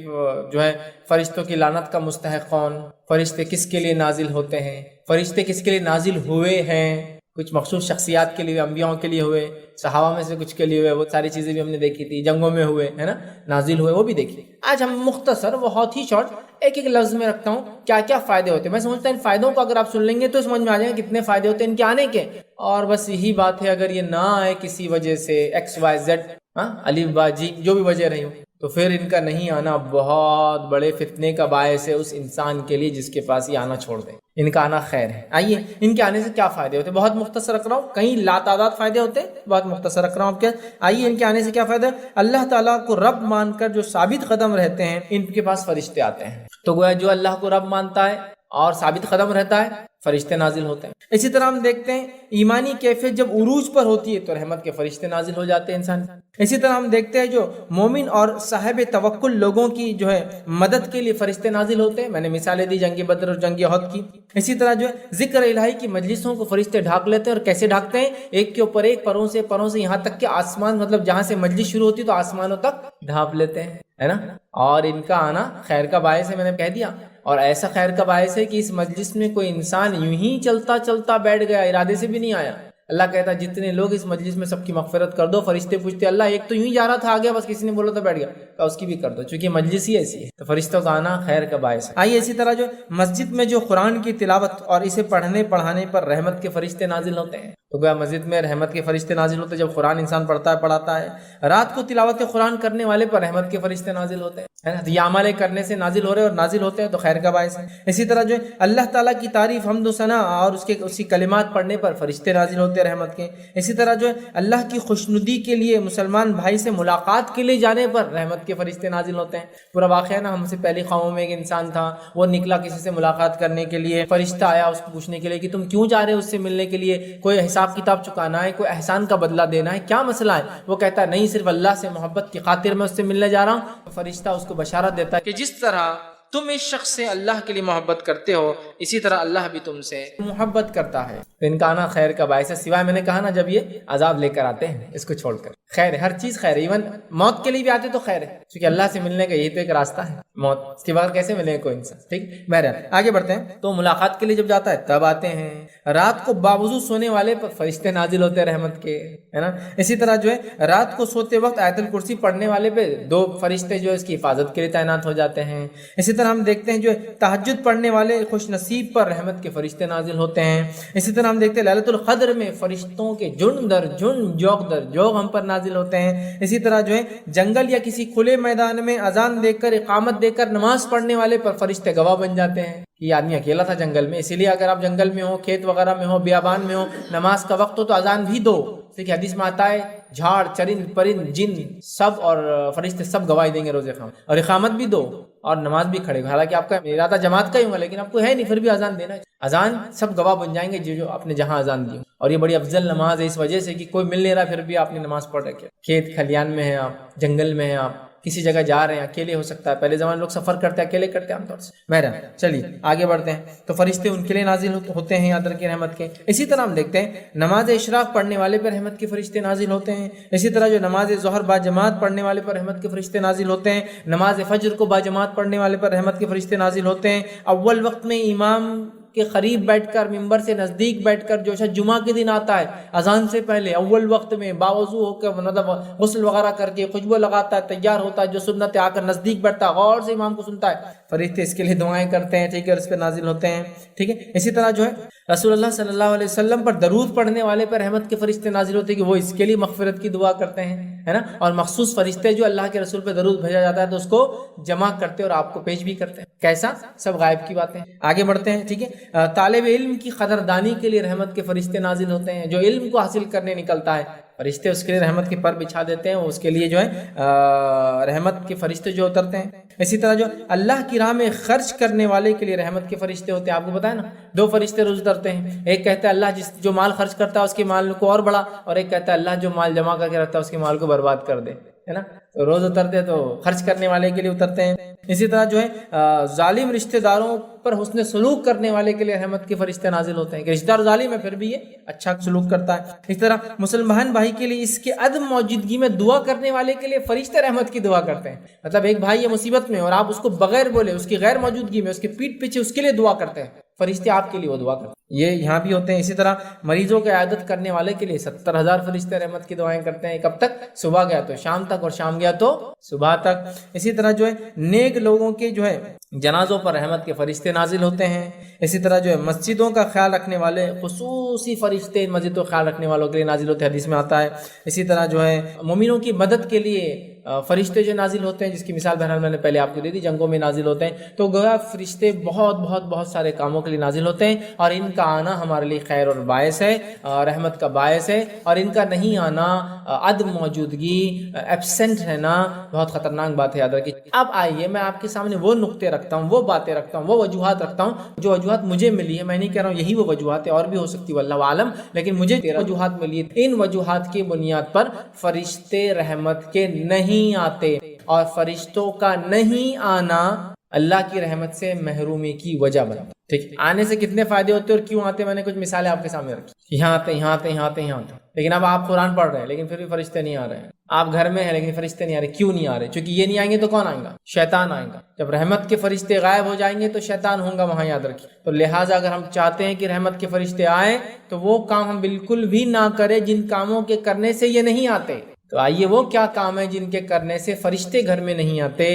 جو ہے فرشتوں کی لعنت کا مستحق کون, فرشتے کس کے لیے نازل ہوتے ہیں, فرشتے کس کے لیے نازل ہوئے ہیں. کچھ مخصوص شخصیات کے لیے, انبیاؤں کے لیے ہوئے, صحابہ میں سے کچھ کے لیے ہوئے, وہ ساری چیزیں بھی ہم نے دیکھی تھی. جنگوں میں ہوئے, ہے نا, نازل ہوئے, وہ بھی دیکھی. آج ہم مختصر, بہت ہی شارٹ, ایک ایک لفظ میں رکھتا ہوں کیا کیا فائدے ہوتے ہیں. میں سمجھتا ہوں ان فائدوں کو اگر آپ سن لیں گے تو سمجھ میں آ جائے گا کتنے فائدے ہوتے ہیں ان کے آنے کے. اور بس یہی بات ہے, اگر یہ نہ آئے کسی وجہ سے, ایکس وائی زیڈ, الف با جی, جو بھی وجہ رہی ہو, تو پھر ان کا نہیں آنا بہت بڑے فتنے کا باعث ہے اس انسان کے لیے جس کے پاس یہ آنا چھوڑ دے. ان کا آنا خیر ہے. آئیے, ان کے آنے سے کیا فائدے ہوتے ہیں, بہت مختصر رکھ رہا ہوں, کئی لاتعداد فائدے ہوتے ہیں, بہت مختصر رکھ رہا ہوں آپ کے. آئیے, ان کے آنے سے کیا فائدہ ہے. اللہ تعالیٰ کو رب مان کر جو ثابت قدم رہتے ہیں, ان کے پاس فرشتے آتے ہیں. تو گویا جو اللہ کو رب مانتا ہے اور ثابت قدم رہتا ہے, فرشتے نازل ہوتے ہیں. اسی طرح ہم دیکھتے ہیں ایمانی کیفیت جب عروج پر ہوتی ہے تو رحمت کے فرشتے نازل ہو جاتے ہیں انسان. اسی طرح ہم دیکھتے ہیں جو مومن اور صاحب توکل لوگوں کی جو ہے مدد کے لیے فرشتے نازل ہوتے ہیں. میں نے مثالیں دی جنگ بدر اور جنگ احد کی. اسی طرح جو ہے ذکر الہی کی مجلسوں کو فرشتے ڈھانک لیتے ہیں. اور کیسے ڈھانکتے ہیں, ایک کے اوپر ایک, پروں سے یہاں تک کہ آسمان, مطلب جہاں سے مجلس شروع ہوتی ہے تو آسمانوں تک ڈھانپ لیتے ہیں, ہے نا. اور ان کا آنا خیر کا باعث ہے, میں نے کہہ دیا. اور ایسا خیر کا باعث ہے کہ اس مجلس میں کوئی انسان یوں ہی چلتا چلتا بیٹھ گیا, ارادے سے بھی نہیں آیا. اللہ کہتا ہے جتنے لوگ اس مجلس میں سب کی مغفرت کر دو. فرشتے پوچھتے اللہ ایک تو یوں ہی جا رہا تھا, آ گیا, بس کسی نے بولا تو بیٹھ گیا, تو اس کی بھی کر دو, چونکہ مجلس ہی ایسی ہے. تو فرشتوں کا آنا خیر کا باعث ہے. آئیے, اسی طرح جو مسجد میں جو قرآن کی تلاوت اور اسے پڑھنے پڑھانے پر رحمت کے فرشتے نازل ہوتے ہیں. تو گویا مسجد میں رحمت کے فرشتے نازل ہوتے ہیں جب قرآن انسان پڑھتا ہے پڑھاتا ہے. رات کو تلاوت قرآن کرنے والے پر رحمت کے فرشتے نازل ہوتے ہیں. یہ عمل کرنے سے نازل ہو رہے اور نازل ہوتے ہیں تو خیر کا باعث ہے. اسی طرح جو ہے اللہ تعالیٰ کی تعریف حمد و ثنا اور اس کی کلمات پڑھنے پر فرشتے نازل ہوتے ہیں رحمت کے. اسی طرح جو ہے اللہ کی خوشنودی کے لیے مسلمان بھائی سے ملاقات کے لیے جانے پر رحمت کے فرشتے نازل ہوتے ہیں. پورا واقعہ نا ہم سے پہلی قوموں میں ایک انسان تھا, وہ نکلا کسی سے ملاقات کرنے کے لیے, فرشتہ آیا اس کو پوچھنے کے لیے کہ تم کیوں جا رہے ہو اس سے ملنے کے لیے, کوئی حساب کتاب چکانا ہے, کوئی احسان کا بدلہ دینا ہے, کیا مسئلہ ہے؟ وہ کہتا ہے نہیں, صرف اللہ سے محبت کی خاطر میں اس سے ملنے جا رہا ہوں. فرشتہ اس کو بشارت دیتا ہے کہ جس طرح تم اس شخص سے اللہ کے لیے محبت کرتے ہو اسی طرح اللہ بھی تم سے محبت کرتا ہے. تو ان کا آنا خیر کا باعث ہے, سوائے میں نے کہا نا جب یہ عذاب لے کر آتے ہیں اس کو چھوڑ کر. خیر ہے, ہر چیز خیر ہے, ایون موت کے لیے بھی آتے تو خیر ہے, کیونکہ اللہ سے ملنے کا یہی تو ایک راستہ ہے موت, اس کے بعد کیسے ملے کوئی انسان. ٹھیک, بہرحال آگے بڑھتے ہیں. تو ملاقات کے لیے جب جاتا ہے تب آتے ہیں. رات کو باوضو سونے والے پر فرشتے نازل ہوتے ہیں رحمت کے, ہے نا. اسی طرح جو ہے رات کو سوتے وقت آیت الکرسی پڑھنے والے پہ 2 فرشتے جو ہے اس کی حفاظت کے لیے تعینات ہو جاتے ہیں. اسی طرح ہم دیکھتے ہیں جو تہجد پڑھنے والے خوش نصیب پر رحمت کے فرشتے نازل ہوتے ہیں. اسی طرح ہم دیکھتے ہیں لیلۃ القدر میں فرشتوں کے جن در جن جوق در جوق ہم پر نازل ہوتے ہیں. اسی طرح جو ہے جنگل یا کسی کھلے میدان میں اذان دے کر اقامت دے کر نماز پڑھنے والے پر فرشتے گواہ بن جاتے ہیں. یہ آدمی اکیلا تھا جنگل میں, اسی لیے اگر آپ جنگل میں ہو, کھیت وغیرہ میں ہو, بیابان میں ہو, نماز کا وقت ہو تو اذان بھی دو. دیکھیے حدیث میں آتا ہے جھاڑ چرند پرند جن سب اور فرشتے سب گواہی دیں گے روز اقامت, اور اقامت بھی دو اور نماز بھی کھڑے. حالانکہ آپ کا ارادہ جماعت کا ہی ہوگا لیکن آپ کو ہے نہیں, پھر بھی اذان دینا ہے. اذان سب گواہ بن جائیں گے جو آپ نے جہاں اذان دی. اور یہ بڑی افضل نماز ہے اس وجہ سے کہ کوئی مل نہیں رہا پھر بھی آپ نے نماز پڑھ رکھی. کھیت کھلیان میں ہیں آپ, جنگل میں ہیں آپ, کسی جگہ جا رہے ہیں, اکیلے ہو سکتا ہے. پہلے زمانے لوگ سفر کرتے ہیں اکیلے کرتے ہیں عام طور سے. بہرحال چلیے آگے بڑھتے ہیں. تو فرشتے ان کے لیے نازل ہوتے ہیں یاد رکھیں رحمت کے. اسی طرح ہم دیکھتے ہیں نماز اشراق پڑھنے والے پر رحمت کے فرشتے نازل ہوتے ہیں. اسی طرح جو نماز ظہر با جماعت پڑھنے والے پر رحمت کے فرشتے نازل ہوتے ہیں. نماز فجر کو با جماعت پڑھنے والے پر رحمت کے فرشتے نازل ہوتے ہیں. اول وقت میں امام کے قریب بیٹھ کر, ممبر سے نزدیک بیٹھ کر, جو شاید جمعہ کے دن آتا ہے اذان سے پہلے اول وقت میں باوضو ہو کے مطلب غسل وغیرہ کر کے خوشبو لگاتا ہے, تیار ہوتا ہے, جو سنت ہے آ کر نزدیک بیٹھتا ہے, غور سے امام کو سنتا ہے, فرشتے اس کے لیے دعائیں کرتے ہیں. ٹھیک ہے, اور اس پہ نازل ہوتے ہیں. ٹھیک ہے. اسی طرح جو ہے رسول اللہ صلی اللہ علیہ وسلم پر درود پڑھنے والے پر رحمت کے فرشتے نازل ہوتے ہیں کہ وہ اس کے لیے مغفرت کی دعا کرتے ہیں, ہے نا. اور مخصوص فرشتے جو اللہ کے رسول پہ درود بھیجا جاتا ہے تو اس کو جمع کرتے اور آپ کو پیش بھی کرتے ہیں. کیسا؟ سب غائب کی باتیں. آگے بڑھتے ہیں. ٹھیک ہے. طالب علم کی قدردانی کے لیے رحمت کے فرشتے نازل ہوتے ہیں. جو علم کو حاصل کرنے نکلتا ہے فرشتے اس کے لیے رحمت کے پر بچھا دیتے ہیں, اس کے لیے جو ہے رحمت کے فرشتے جو اترتے ہیں. اسی طرح جو اللہ کی راہ میں خرچ کرنے والے کے لیے رحمت کے فرشتے ہوتے ہیں. آپ کو پتا ہے نا 2 فرشتے روز اترتے ہیں. ایک کہتا ہے اللہ جو مال خرچ کرتا ہے اس کے مال کو اور بڑھا, اور ایک کہتا ہے اللہ جو مال جمع کر کے رکھتا ہے اس کے مال کو برباد کر دے, ہے نا. تو روز اترتے تو خرچ کرنے والے کے لیے اترتے ہیں. اسی طرح جو ہے ظالم رشتہ داروں پر حسن سلوک کرنے والے کے لیے رحمت کے فرشتے نازل ہوتے ہیں کہ رشتہ دار ظالم ہے پھر بھی یہ اچھا سلوک کرتا ہے. اس طرح مسلمان بھائی کے لیے اس کے عدم موجودگی میں دعا کرنے والے کے لیے فرشتے رحمت کی دعا کرتے ہیں. مطلب ایک بھائی یہ مصیبت میں اور آپ اس کو بغیر بولے, اس کی غیر موجودگی میں, اس کے پیٹھ پیچھے اس کے لیے دعا کرتے ہیں, فرشتے آپ کے لیے وہ دعا کرتے ہیں. یہ یہاں بھی ہوتے ہیں. اسی طرح مریضوں کی عیادت کرنے والے کے لیے 70,000 فرشتے رحمت کی دعائیں کرتے ہیں. کب تک؟ صبح گیا تو شام تک, اور شام گیا تو صبح تک. اسی طرح جو ہے نیک لوگوں کے جو ہے جنازوں پر رحمت کے فرشتے نازل ہوتے ہیں. اسی طرح جو ہے مسجدوں کا خیال رکھنے والے خصوصی فرشتے مسجدوں کا خیال رکھنے والوں کے لیے نازل ہوتے ہیں, حدیث میں آتا ہے. اسی طرح جو ہے مومنوں کی مدد کے لیے فرشتے جو نازل ہوتے ہیں, جس کی مثال بہرحال میں نے پہلے آپ کو دے دی, جنگوں میں نازل ہوتے ہیں. تو گویا فرشتے بہت بہت بہت سارے کاموں کے لیے نازل ہوتے ہیں, اور ان کا آنا ہمارے لیے خیر اور باعث ہے, رحمت کا باعث ہے. اور ان کا نہیں آنا, عدم موجودگی, ایبسنٹ رہنا بہت خطرناک بات ہے, یاد رکھیے. اب آئیے میں آپ کے سامنے وہ نقطے رکھتا ہوں, وہ باتیں رکھتا ہوں, وہ وجوہات رکھتا ہوں جو وجوہات مجھے ملی ہے. میں نہیں کہہ رہا ہوں یہی وہ وجوہات ہے, اور بھی ہو سکتی ہے واللہ عالم, لیکن مجھے 13 وجوہات ملی ہے. ان وجوہات کی بنیاد پر فرشتے رحمت کے نہیں آتے, اور فرشتوں کا نہیں آنا اللہ کی رحمت سے محرومی کی وجہ بنتا. ٹھیک, آنے سے کتنے فائدے ہوتے ہیں اور کیوں آتے ہیں, میں نے کچھ مثالیں آپ کے سامنے رکھی. یہاں آتے, یہاں آتے, یہاں آتے, یہاں آتے. لیکن اب آپ قرآن پڑھ رہے ہیں لیکن پھر بھی فرشتے نہیں آ رہے ہیں. آپ گھر میں ہیں لیکن فرشتے نہیں آ رہے. کیوں نہیں آ رہے؟ کیونکہ یہ نہیں آئیں گے تو کون آئیں گا؟ شیطان آئیں گا. جب رحمت کے فرشتے غائب ہو جائیں گے تو شیطان ہوں گا وہاں, یاد رکھیے. تو لہٰذا اگر ہم چاہتے ہیں کہ رحمت کے فرشتے آئیں تو وہ کام ہم بالکل بھی نہ کریں جن کاموں کے کرنے سے یہ نہیں آتے. تو آئیے وہ کیا کام ہے جن کے کرنے سے فرشتے گھر میں نہیں آتے،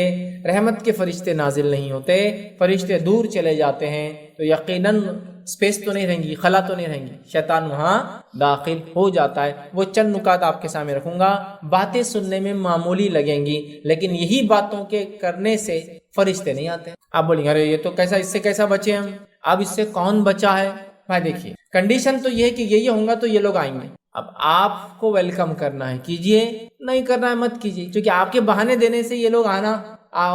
رحمت کے فرشتے نازل نہیں ہوتے، فرشتے دور چلے جاتے ہیں، تو یقیناً اسپیس تو نہیں رہیں گی، خلا تو نہیں رہیں گی، شیطان وہاں داخل ہو جاتا ہے۔ وہ چند نکات آپ کے سامنے رکھوں گا، باتیں سننے میں معمولی لگیں گی لیکن یہی باتوں کے کرنے سے فرشتے نہیں آتے۔ آپ بولیں گے ارے یہ تو کیسا، اس سے کیسا بچے ہم، اب اس سے کون بچا ہے؟ بھائی دیکھیے کنڈیشن تو یہ ہے کہ یہ ہوگا تو یہ لوگ آئیں گے، اب آپ کو ویلکم کرنا ہے، کیجئے، نہیں کرنا ہے مت کیجئے، کیونکہ آپ کے بہانے دینے سے یہ لوگ آنا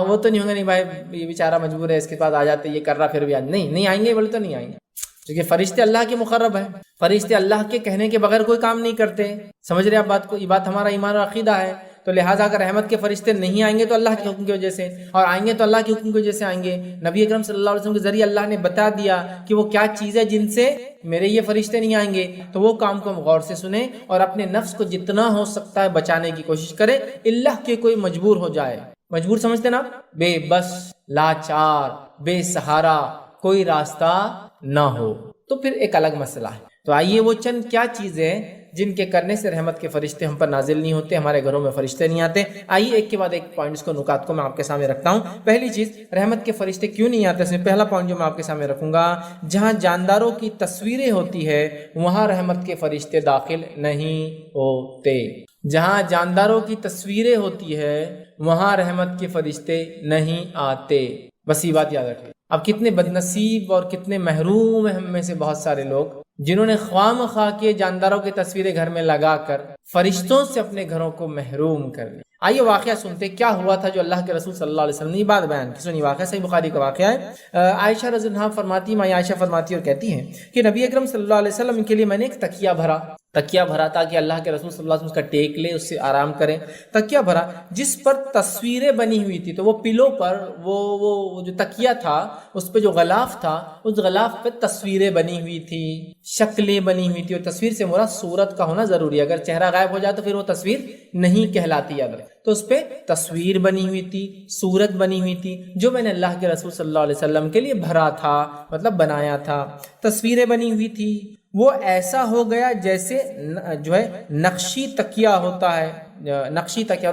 وہ تو نہیں ہوگا، نہیں بھائی یہ بیچارہ مجبور ہے، اس کے پاس آ جاتے، یہ کر رہا پھر بھی نہیں آئیں گے، بولے تو نہیں آئیں گے، کیونکہ فرشتے اللہ کے مقرب ہیں، فرشتے اللہ کے کہنے کے بغیر کوئی کام نہیں کرتے، سمجھ رہے آپ بات کو؟ یہ بات ہمارا ایمان اور عقیدہ ہے۔ تو لہٰذا اگر رحمت کے فرشتے نہیں آئیں گے تو اللہ کے حکم کی وجہ سے، اور آئیں گے تو اللہ کے حکم کی وجہ سے آئیں گے۔ نبی اکرم صلی اللہ علیہ وسلم کے ذریعے اللہ نے بتا دیا کہ وہ کیا چیز ہے جن سے میرے یہ فرشتے نہیں آئیں گے، تو وہ کام کو ہم غور سے سنیں اور اپنے نفس کو جتنا ہو سکتا ہے بچانے کی کوشش کریں، اللہ کے کوئی مجبور ہو جائے، مجبور سمجھتے نا، بے بس، لاچار، بے سہارا، کوئی راستہ نہ ہو، تو پھر ایک الگ مسئلہ ہے۔ تو آئیے وہ چند کیا چیزیں جن کے کرنے سے رحمت کے فرشتے ہم پر نازل نہیں ہوتے، ہمارے گھروں میں فرشتے نہیں آتے، آئیے ایک کے بعد ایک پوائنٹس کو، نکات کو میں آپ کے سامنے رکھتا ہوں۔ پہلی چیز، رحمت کے فرشتے کیوں نہیں آتے؟ اس میں پہلا پوائنٹ جو میں آپ کے سامنے رکھوں گا، جہاں جانداروں کی تصویریں ہوتی ہے وہاں رحمت کے فرشتے داخل نہیں ہوتے، جہاں جانداروں کی تصویریں ہوتی ہے وہاں رحمت کے فرشتے نہیں آتے، بس یہ بات یاد رکھیں۔ اب کتنے بد نصیب اور کتنے محروم ہیں ہم میں سے بہت سارے لوگ جنہوں نے خواہ مخواہ کے جانداروں کی تصویریں گھر میں لگا کر فرشتوں سے اپنے گھروں کو محروم کر لیا۔ آئیے واقعہ سنتے کیا ہوا تھا جو اللہ کے رسول صلی اللہ علیہ وسلم نے یہ بات بیان کی۔ سنی واقعہ، صحیح بخاری کا واقعہ ہے۔ عائشہ رضی اللہ عنہا فرماتی، ماں عائشہ فرماتی اور کہتی ہیں کہ نبی اکرم صلی اللہ علیہ وسلم کے لیے میں نے ایک تکیہ بھرا تاکہ اللہ کے رسول صلی اللہ علیہ وسلم اس کا ٹیک لے، اس سے آرام کریں۔ تکیہ بھرا جس پر تصویریں بنی ہوئی تھی، تو وہ پلو پر وہ جو تکیہ تھا اس پہ جو غلاف تھا، اس غلاف پہ تصویریں بنی ہوئی تھی، شکلیں بنی ہوئی تھی، اور تصویر سے مراد صورت کا ہونا ضروری ہے، اگر چہرہ غائب ہو جائے تو پھر وہ تصویر نہیں کہلاتی، یاد رکھیں۔ تو اس پہ تصویر بنی ہوئی تھی، صورت بنی ہوئی تھی، جو میں نے اللہ کے رسول صلی اللہ علیہ وسلم کے لیے بھرا تھا، مطلب بنایا تھا، تصویریں بنی ہوئی تھی۔ وہ ایسا ہو گیا جیسے جو ہے نقشی تکیہ ہوتا ہے،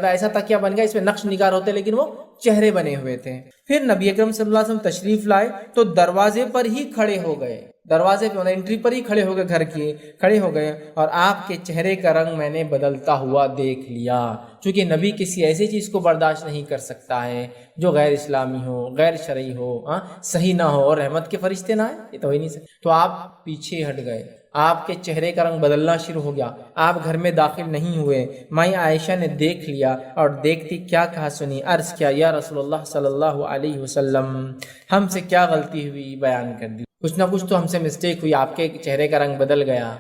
ایسا تکیہ بن گیا، اس میں نقش نگار ہوتے لیکن وہ چہرے بنے ہوئے تھے۔ پھر نبی اکرم صلی اللہ علیہ وسلم تشریف لائے تو دروازے پر ہی کھڑے ہو گئے، دروازے پہ انٹری پر ہی کھڑے ہو گئے، گھر کے کھڑے ہو گئے، اور آپ کے چہرے کا رنگ میں نے بدلتا ہوا دیکھ لیا، چونکہ نبی کسی ایسی چیز کو برداشت نہیں کر سکتا ہے جو غیر اسلامی ہو، غیر شرعی ہو، صحیح نہ ہو، اور رحمت کے فرشتے نہ آئے، یہ تو ہو ہی نہیں سکتا۔ تو آپ پیچھے ہٹ گئے، آپ کے چہرے کا رنگ بدلنا شروع ہو گیا، آپ گھر میں داخل نہیں ہوئے۔ مائی عائشہ نے دیکھ لیا اور دیکھتی کیا کہا سنی، عرض کیا یا رسول اللہ صلی اللہ علیہ وسلم، ہم سے کیا غلطی ہوئی، بیان کر دی، کچھ نہ کچھ تو ہم سے مسٹیک ہوئی، آپ کے چہرے کا رنگ بدل گیا،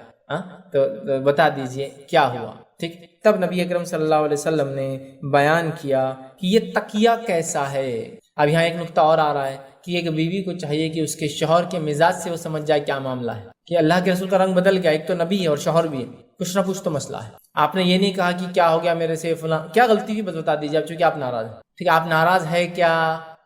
تو بتا دیجئے کیا ہوا۔ ٹھیک، تب نبی اکرم صلی اللہ علیہ وسلم نے بیان کیا کہ یہ تکیہ کیسا ہے۔ اب یہاں ایک نقطہ اور آ رہا ہے کہ ایک بیوی کو چاہیے کہ اس کے شوہر کے مزاج سے وہ سمجھ جائے کیا معاملہ ہے، کہ اللہ کے رسول کا رنگ بدل گیا، ایک تو نبی ہے اور شوہر بھی ہے، کچھ نہ کچھ تو مسئلہ ہے۔ آپ نے یہ نہیں کہا کہ کیا ہو گیا میرے سے، فلاں کیا غلطی ہوئی، بس بتا دیجیے آپ، چونکہ آپ ناراض ہیں۔ ٹھیک ہے، آپ ناراض ہے کیا،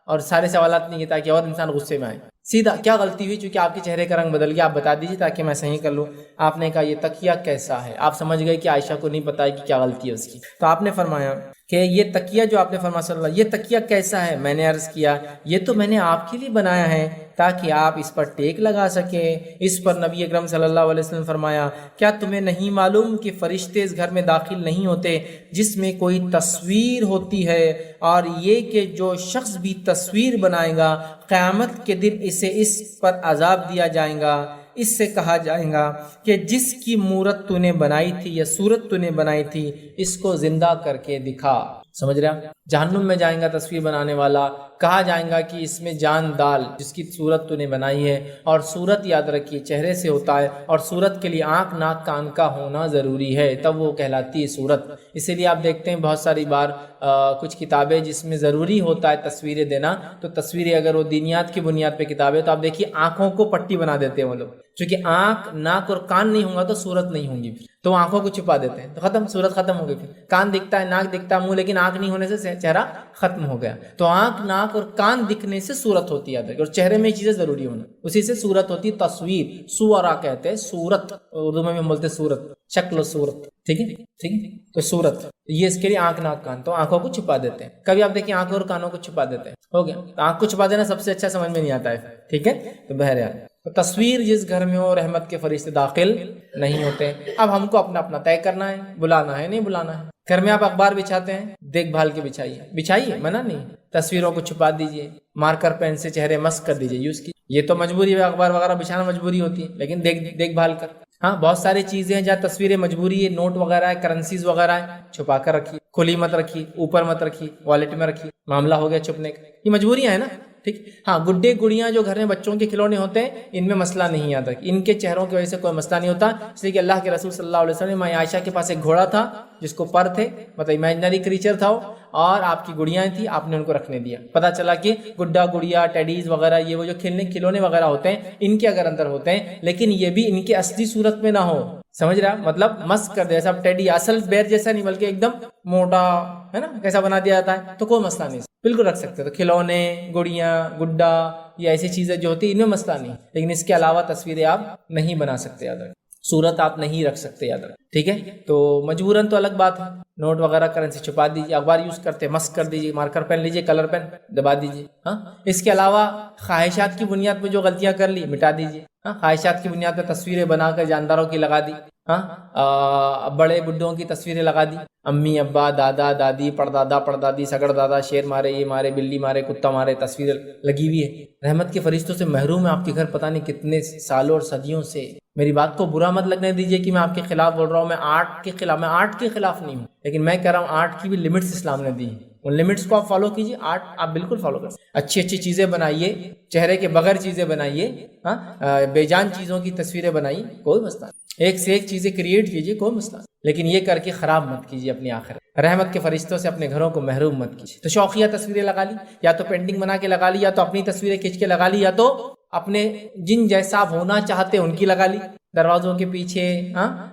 اور سارے سوالات نہیں ہے تاکہ اور انسان غصے میں آئے، سیدھا کیا غلطی ہوئی، چونکہ آپ کے چہرے کا رنگ بدل گیا، آپ بتا دیجیے تاکہ میں صحیح کر لوں۔ آپ نے کہا یہ تکیہ کیسا ہے، آپ سمجھ گئے کہ عائشہ کو نہیں پتا ہے کہ کیا غلطی ہے اس کی، تو آپ نے فرمایا کہ یہ تکیہ جو آپ نے فرمایا صلی اللہ، یہ تکیہ کیسا ہے؟ میں نے عرض کیا یہ تو میں نے آپ کے لیے بنایا ہے تاکہ آپ اس پر ٹیک لگا سکیں۔ اس پر نبی اکرم صلی اللہ علیہ وسلم فرمایا کیا تمہیں نہیں معلوم کہ فرشتے اس گھر میں داخل نہیں ہوتے جس میں کوئی تصویر ہوتی ہے، اور یہ کہ جو شخص بھی تصویر بنائے گا قیامت کے دن اسے اس پر عذاب دیا جائے گا، اس سے کہا جائے گا کہ جس کی مورت تو نے بنائی تھی یا صورت تو نے بنائی تھی اس کو زندہ کر کے دکھا۔ سمجھ رہے ہیں؟ جہنم میں جائیں گا تصویر بنانے والا، کہا جائیں گا کہ اس میں جان ڈال جس کی صورت تو نے بنائی ہے، اور صورت یاد رکھیے چہرے سے ہوتا ہے، اور صورت کے لیے آنکھ ناک کان کا ہونا ضروری ہے، تب وہ کہلاتی ہے صورت۔ اسی لیے آپ دیکھتے ہیں بہت ساری بار کچھ کتابیں جس میں ضروری ہوتا ہے تصویریں دینا، تو تصویریں اگر وہ دینیات کی بنیاد پہ کتابیں تو آپ دیکھیے آنکھوں کو پٹی بنا دیتے ہیں وہ لوگ، چونکہ آنکھ ناک اور کان نہیں ہوگا تو صورت نہیں ہوں گی، تو آنکھوں کو چھپا دیتے ہیں، تو ختم، صورت ختم ہو گئی۔ پھر کان دکھتا ہے، ناک دکھتا ہے، منہ، لیکن آنکھ نہیں ہونے سے چہرہ ختم ہو گیا۔ تو آنکھ ناک آنکھ اور کان دکھنے سے صورت ہوتی ہے اور چہرے میں یہ چیزیں ضروری ہونا، اسی سے صورت ہوتی ہے تصویر، سورا کہتے ہیں صورت، اردو میں بھی بولتے صورت، شکل و صورت، ٹھیک ہے ٹھیک ہے، تو صورت یہ اس کے لیے آنکھ ناک کان، تو آنکھوں کو چھپا دیتے ہیں، کبھی آپ دیکھیں آنکھوں اور کانوں کو چھپا دیتے ہیں، ہو گیا، تو آنکھ کو چھپا دینا سب سے اچھا سمجھ میں نہیں آتا ہے، ٹھیک ہے، تو بہرحال تصویر جس گھر میں ہو رحمت کے فرشتے داخل نہیں ہوتے۔ اب ہم کو اپنا اپنا طے کرنا ہے، بلانا ہے نہیں بلانا ہے۔ گھر میں آپ اخبار بچھاتے ہیں، دیکھ بھال کے بچھائیے، منع نہیں، تصویروں کو چھپا دیجئے، مارکر پین سے چہرے مسک کر دیجئے، یوز کی، یہ تو مجبوری ہے، اخبار وغیرہ بچھانا مجبوری ہوتی ہے، لیکن دیکھ بھال کر۔ ہاں بہت ساری چیزیں ہیں جہاں تصویریں مجبوری ہے، نوٹ وغیرہ ہے، کرنسیز وغیرہ ہے، چھپا کر رکھیے، کھلی مت رکھیے، اوپر مت رکھیے، والیٹ میں رکھیے، معاملہ ہو گیا چھپنے کا، یہ مجبوریاں ہیں نا، ٹھیک۔ ہاں گڈے گڑیاں جو گھر میں بچوں کے کھلونے ہوتے ہیں، ان میں مسئلہ نہیں آتا، ان کے چہروں کی وجہ سے کوئی مسئلہ نہیں ہوتا، اس لیے کہ اللہ کے رسول صلی اللہ علیہ وسلم میں عائشہ کے پاس ایک گھوڑا تھا جس کو پر تھے، مطلب امیجنری کریچر تھا وہ، اور آپ کی گڑیاں تھیں، آپ نے ان کو رکھنے دیا، پتہ چلا کہ گڈا گڑیا ٹیڈیز وغیرہ یہ وہ جو کھلونے وغیرہ ہوتے ہیں ان کے اگر اندر ہوتے ہیں، لیکن یہ بھی ان کے اصلی صورت میں نہ ہو، سمجھ رہا، مطلب مسک کر دے، سب ٹیڈی اصل بیر جیسا نہیں بلکہ ایک دم موٹا ہے نا، کیسا بنا دیا جاتا ہے، تو کوئی مسئلہ نہیں، بالکل رکھ سکتے، تو کھلونے، گڑیاں، گڈا یا ایسی چیزیں جو ہوتی ہیں ان میں مسئلہ نہیں، لیکن اس کے علاوہ تصویریں آپ نہیں بنا سکتے، یاد رکھیں، صورت آپ نہیں رکھ سکتے، یاد رکھیں، ٹھیک ہے، تو مجبوراً تو الگ بات ہے، نوٹ وغیرہ کرنسی چھپا دیجیے، اخبار یوز کرتے مسک کر دیجیے، مارکر پین لیجیے، کلر پین دبا دیجیے، ہاں اس کے علاوہ خواہشات کی بنیاد پہ جو غلطیاں کر لی مٹا دیجیے، ہاں خواہشات کی بنیاد پہ تصویریں بنا کر جانداروں کی لگا دی، ہاں بڑے بڈھوں کی تصویریں لگا دی، امی ابا دادا دادی پردادا پردادی سگڑ دادا، شیر مارے، یہ مارے، بلی مارے، کتا مارے، تصویر لگی ہوئی ہے، رحمت کے فرشتوں سے محروم ہے آپ کے گھر پتہ نہیں کتنے سالوں اور صدیوں سے۔ میری بات کو برا مت لگنے دیجیے کہ میں آپ کے خلاف بول رہا ہوں، میں آرٹ کے خلاف نہیں ہوں، لیکن میں کہہ رہا ہوں آرٹ کی بھی لمٹس اسلام نے دی ہیں، ان لمٹس کو آپ فالو کیجیے، آرٹ آپ بالکل فالو کر سکتے، اچھی چیزیں بنائیے، چہرے کے بغیر چیزیں بنائیے، بے جان چیزوں کی تصویریں بنائیے، کوئی مسئلہ نہیں، ایک سے ایک چیزیں کریٹ کیجیے، کوئی مسئلہ، لیکن یہ کر کے خراب مت کیجیے اپنی آخرت، رحمت کے فرشتوں سے اپنے گھروں کو محروم مت کیجیے۔ تو شوقیہ تصویریں لگا لی، یا تو پینٹنگ بنا کے لگا لی، یا تو اپنی تصویریں کھینچ کے لگا لی، یا تو اپنے جن جیسا آپ ہونا چاہتے ان کی لگا لی، دروازوں کے پیچھے،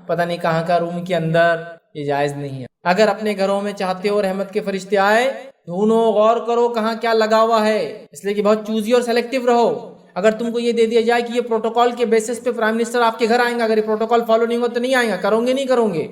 پتہ نہیں کہاں کا روم کے اندر، یہ جائز نہیں ہے۔ اگر اپنے گھروں میں چاہتے ہو رحمت کے فرشتے آئے، ڈھونڈو، غور کرو کہاں کیا لگا ہوا ہے، اس لیے کہ بہت چوزی اور سیلیکٹیو رہو۔ اگر تم کو یہ دے دیا جائے کہ یہ پروٹوکول کے بیسس پہ پرائم منسٹر آپ کے گھر آئیں گا، اگر یہ پروٹوکول فالو نہیں ہوگا تو نہیں آئیں گا، کرو گے نہیں کرو گے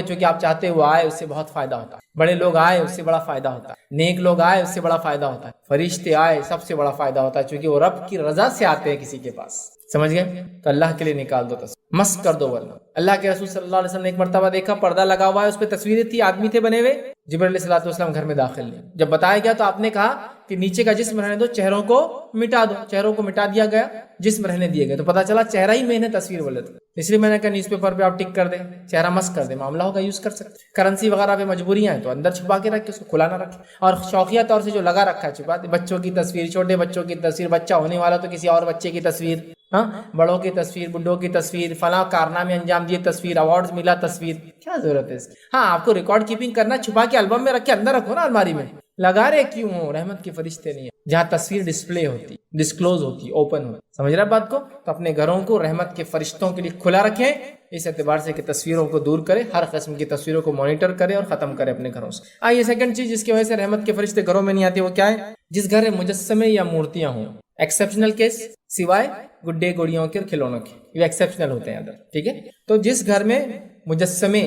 چونکہ آپ چاہتے ہو آئے، اس سے بہت فائدہ ہوتا ہے، بڑے لوگ آئے اس سے بڑا فائدہ ہوتا ہے، نیک لوگ آئے اس سے بڑا فائدہ ہوتا ہے، فرشتے آئے سب سے بڑا فائدہ ہوتا ہے، چونکہ وہ رب کی رضا سے آتے ہیں کسی کے پاس، سمجھ گئے؟ تو اللہ کے لیے نکال دو تصویر، مسک کر دو، ورنہ اللہ کے رسول صلی اللہ علیہ وسلم نے ایک مرتبہ دیکھا پردہ لگا ہوا ہے، اس پہ تصویریں تھی، آدمی تھے بنے ہوئے، جبرائیل علیہ السلام گھر میں داخل نہیں، جب بتایا گیا تو آپ نے کہا کہ نیچے کا جسم رہنے دو، چہروں کو مٹا دو، چہروں کو مٹا دیا گیا، جسم رہنے دیے گئے، تو پتا چلا چہرہ ہی میں نے تصویر بولے تھے، اس لیے میں نے کہا نیوز پیپر پہ آپ ٹک کر دیں، چہرہ مسک کر دیں، معاملہ ہوگا، یوز کر سکتے، کرنسی وغیرہ پہ مجبوریاں ہیں تو اندر چھپا کے رکھے، اس کو کھلا نہ رکھے، اور شوقیہ طور سے جو لگا رکھا ہے چھپا دیں، بچوں کی تصویر، چھوٹے بچوں کی تصویر، بچہ ہونے والا تو کسی اور بچے کی تصویر، بڑوں کی تصویر، بڈھوں کی تصویر، فلاں کارنامے انجام دیے تصویر، ایوارڈز ملا تصویر، کیا ضرورت ہے اس کی؟ ہاں آپ کو ریکارڈ کیپنگ کرنا، چھپا کے البم میں رکھ کے اندر رکھو نا، الماری میں لگا رہے کیوں ہو؟ رحمت کے فرشتے نہیں ہیں جہاں تصویر ڈسپلے ہوتی، ڈسکلوز ہوتی، اوپن ہوتی، سمجھ رہا بات کو؟ تو اپنے گھروں کو رحمت کے فرشتوں کے لیے کھلا رکھیں، اس اعتبار سے کہ تصویروں کو دور کرے، ہر قسم کی تصویروں کو مانیٹر کرے اور ختم کرے اپنے گھروں سے۔ آئیے سیکنڈ چیز جس کی وجہ سے رحمت کے فرشتے گھروں میں نہیں آتے، وہ کیا ہے؟ جس گھر میں مجسمے یا مورتیاں ہوں، ایکسیپشنل کیس سوائے گڈے گڑیوں کے اور کھلونوں کے، یہ ایکسیپشنل ہوتے ہیں اندر، ٹھیک ہے؟ تو جس گھر میں مجسمے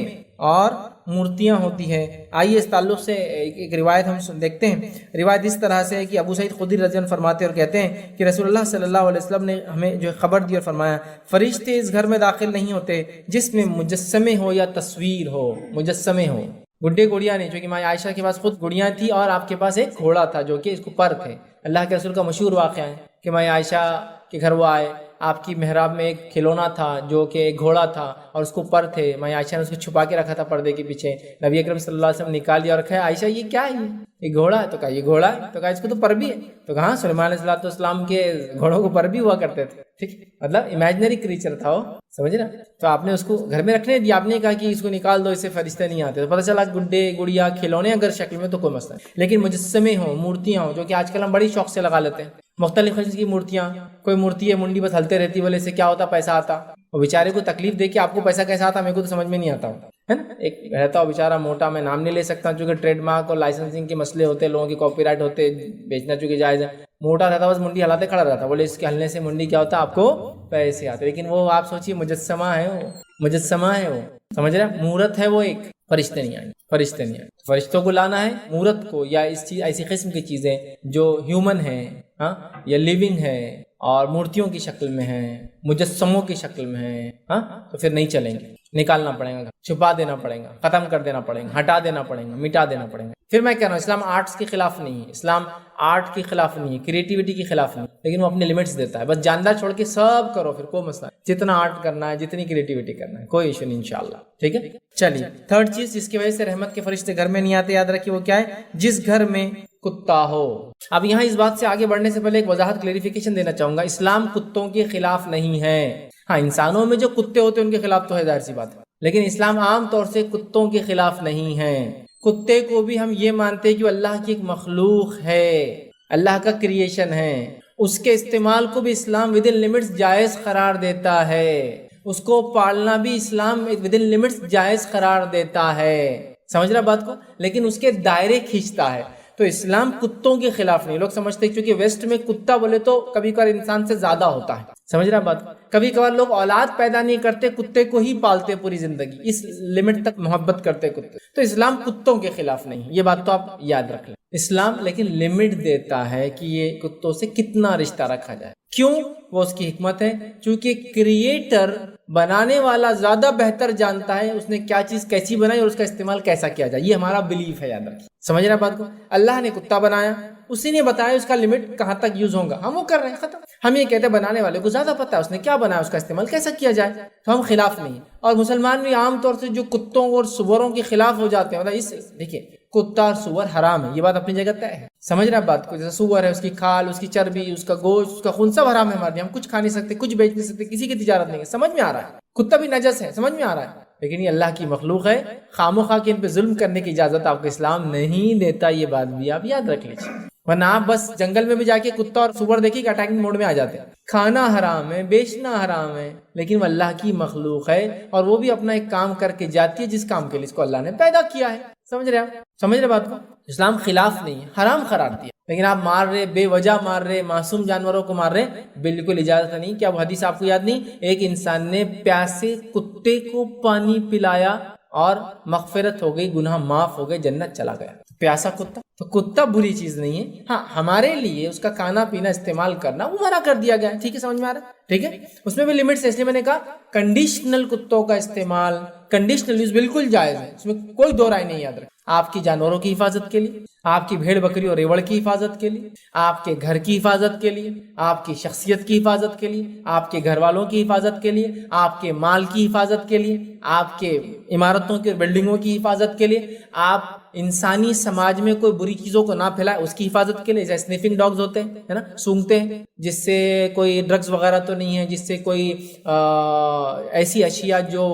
اور مورتیاں ہوتی ہیں، آئیے اس تعلق سے ایک روایت ہم دیکھتے ہیں۔ روایت اس طرح سے ہے کہ ابو سعید خدری رضی اللہ عنہ فرماتے ہیں اور کہتے ہیں کہ رسول اللہ صلی اللہ علیہ وسلم نے ہمیں جو خبر دی اور فرمایا، فرشتے اس گھر میں داخل نہیں ہوتے جس میں مجسمے ہو یا تصویر ہو، مجسمے ہو، گڈے گڑیاں نہیں، چونکہ ماں عائشہ کے پاس خود گڑیاں تھی اور آپ کے پاس ایک گھوڑا تھا جو کہ اس کو پر تھے۔ اللہ کے رسول کا مشہور واقعہ ہے کہ ماں عائشہ کے گھر وہ آئے، آپ کی محراب میں ایک کھلونا تھا جو کہ ایک گھوڑا تھا اور اس کو پر تھے، ماں عائشہ نے اس کو چھپا کے رکھا تھا پردے کے پیچھے، نبی اکرم صلی اللہ علیہ وسلم نکال دیا اور کہا عائشہ یہ کیا ہے؟ یہ گھوڑا ہے؟ تو کہا یہ گھوڑا ہے، تو کہا اس کو تو پر بھی ہے، تو کہا سلیمان علیہ السلام کے گھوڑوں کو پر بھی ہوا کرتے تھے، ٹھیک، مطلب امیجنری کریچر تھا وہ، سمجھ رہا؟ تو آپ نے اس کو گھر میں رکھنے دیا، آپ نے کہا کہ اس کو نکال دو، اس سے فرشتے نہیں آتے، تو پتہ چلا گڈے گڑیا کھلونے اگر شکل میں تو کوئی مسئلہ نہیں، لیکن مجسمے ہوں، مورتیاں ہوں، جو کہ آج کل ہم بڑی شوق سے لگا لیتے ہیں، مختلف قسم کی مورتیاں، کوئی مورتی ہے منڈی بس ہلتے رہتی، بولے سے کیا ہوتا؟ پیسہ آتا، وہ بیچارے کو تکلیف دے کے آپ کو پیسہ کیسا آتا، میرے کو تو سمجھ میں نہیں آتا ہے نا. ایک رہتا ہو بیچارہ موٹا، میں نام نہیں لے سکتا چونکہ ٹریڈ مارک اور لائسنسنگ کے مسئلے ہوتے ہیں، لوگوں کے کاپی رائٹ ہوتے، بیچنا چونکہ جائز ہے. موٹا رہتا بس منڈی ہلاتے کھڑا رہتا، بولے اس کے ہلنے سے منڈی کیا ہوتا، آپ کو پیسے آتے. لیکن وہ آپ سوچیے مجسمہ ہے، وہ مجسمہ ہے، وہ سمجھ رہے، مورت ہے وہ ایک. فرشتے نہیں آئیں، فرشتے نہیں آئیں. فرشتوں کو لانا ہے، مورت کو یا اس چیز ایسی قسم کی چیزیں جو ہیومن ہیں ہاں یا لیونگ ہے اور مورتیوں کی شکل میں ہیں، مجسموں کی شکل میں ہیں ہاں، تو پھر نہیں چلیں گے. نکالنا پڑے گا، چھپا دینا پڑے گا، ختم کر دینا پڑے گا، ہٹا دینا پڑے گا، مٹا دینا پڑے گا. پھر میں کہہ رہا ہوں اسلام آرٹس کے خلاف نہیں ہے، اسلام آرٹ کے خلاف نہیں ہے، کریٹیوٹی کے خلاف نہیں، لیکن وہ اپنے لمٹس دیتا ہے. بس جاندار چھوڑ کے سب کرو، پھر کوئی مسئلہ نہیں. جتنا آرٹ کرنا ہے، جتنی کریٹیوٹی کرنا ہے، کوئی ایشو نہیں انشاءاللہ. ٹھیک ہے. چلیے تھرڈ چیز جس کی وجہ سے رحمت کے فرشتے گھر میں نہیں آتے، یاد رکھیے وہ کیا ہے، جس گھر میں کتا ہو. اب یہاں اس بات سے آگے بڑھنے سے پہلے ایک وضاحت کلیریفیکیشن دینا چاہوں گا. اسلام کتوں کے خلاف نہیں ہے. ہاں انسانوں میں جو کتے ہوتے ہیں ان کے خلاف تو ہے، ظاہر سی بات ہے، لیکن اسلام عام طور سے کتوں کے خلاف نہیں ہے. کتے کو بھی ہم یہ مانتے ہیں کہ اللہ کی ایک مخلوق ہے، اللہ کا کریشن ہے. اس کے استعمال کو بھی اسلام ود ان لمٹس جائز قرار دیتا ہے. اس کو پالنا بھی اسلام ود ان لمٹس جائز قرار دیتا ہے. سمجھ رہا بات کو، لیکن اس کے دائرے کھینچتا ہے. تو اسلام کتوں کے خلاف نہیں. لوگ سمجھتے ہیں کیونکہ ویسٹ میں کتا بولے تو کبھی کبھار انسان سے زیادہ ہوتا ہے. سمجھ رہا بات کو، کبھی کبھار لوگ اولاد پیدا نہیں کرتے، کتے کو ہی پالتے پوری زندگی، اس لمٹ تک محبت کرتے کتے. تو اسلام کتوں کے خلاف نہیں، یہ بات تو آپ یاد رکھ لیں. اسلام لیکن لمٹ دیتا ہے کہ یہ کتوں سے کتنا رشتہ رکھا جائے. کیوں؟ وہ اس کی حکمت ہے، چونکہ کریٹر بنانے والا زیادہ بہتر جانتا ہے اس نے کیا چیز کیسی بنائی اور اس کا استعمال کیسا کیا جائے. یہ ہمارا بلیف ہے، یاد رکھیے. سمجھ رہا بات کو، اللہ نے کتا بنایا، اسی نے بتایا اس کا لمٹ کہاں تک یوز ہوگا، ہم وہ کر رہے ہیں، ختم. ہم یہ کہتے ہیں بنانے والے کو زیادہ پتہ ہے اس نے کیا بنایا، اس کا استعمال کیسا کیا جائے، تو ہم خلاف نہیں. اور مسلمان بھی عام طور سے جو کتوں اور سوروں کے خلاف ہو جاتے ہیں، مطلب دیکھیے کتا اور سور حرام ہے، یہ بات اپنی جگہ طے ہے. سمجھ رہے ہیں بات کو، جیسے سور ہے اس کی کھال، اس کی چربی، اس کا گوشت، اس کا خون سب حرام ہے ہمارے لیے. ہم کچھ کھا نہیں سکتے، کچھ بیچ نہیں سکتے، کسی کی تجارت نہیں ہے. سمجھ میں آ رہا ہے. کتا بھی نجس ہے، سمجھ میں آ رہا ہے، لیکن یہ اللہ کی مخلوق ہے. خاموخواہ کے ان پہ ظلم کرنے کی اجازت آپ کو اسلام نہیں دیتا. یہ بات بھی آپ یاد رکھ لیجیے، ورنہ آپ بس جنگل میں بھی جا کے کتا اور سور دیکھیے کہ اٹیکنگ موڈ میں آ جاتے ہیں. کھانا حرام ہے، بیچنا حرام ہے، لیکن وہ اللہ کی مخلوق ہے اور وہ بھی اپنا ایک کام کر کے جاتی ہے جس کام کے لیے اس کو اللہ نے پیدا کیا ہے. سمجھ رہے آپ، سمجھ رہے بات کو. اسلام خلاف نہیں ہے، حرام قرار دیا، لیکن آپ مار رہے، بے وجہ مار رہے، معصوم جانوروں کو مار رہے، بالکل اجازت نہیں. کیا وہ حدیث آپ کو یاد نہیں، ایک انسان نے پیاسے کتے کو پانی پلایا اور مغفرت ہو گئی، گناہ معاف ہو گئے، جنت چلا گیا. پیاسا کتا، تو کتا بری چیز نہیں ہے. ہاں ہمارے لیے اس کا کھانا پینا استعمال کرنا وہ منع کر دیا گیا ہے. ٹھیک ہے، سمجھ میں آ رہا ہے. ٹھیک ہے، اس میں بھی لمٹس ہے. اس لیے میں نے کہا کنڈیشنل کتوں کا استعمال، کنڈیشنل یوز بالکل جائز ہے، اس میں کوئی دو رائے نہیں. یاد رکھ، آپ کی جانوروں کی حفاظت کے لیے، آپ کی بھیڑ بکری اور ریوڑ کی حفاظت کے لیے، آپ کے گھر کی حفاظت کے لیے، آپ کی شخصیت کی حفاظت کے لیے، آپ کے گھر والوں کی حفاظت کے لیے، آپ کے مال کی حفاظت کے لیے، آپ کے عمارتوں کے بلڈنگوں کی حفاظت کے لیے، آپ انسانی سماج میں کوئی بری چیزوں کو نہ پھیلائے اس کی حفاظت کے لیے. جیسے سنیفنگ ڈاگز ہوتے ہیں ہے نا، سونگتے ہیں، جس سے کوئی ڈرگز وغیرہ تو نہیں ہے، جس سے کوئی ایسی اشیاء جو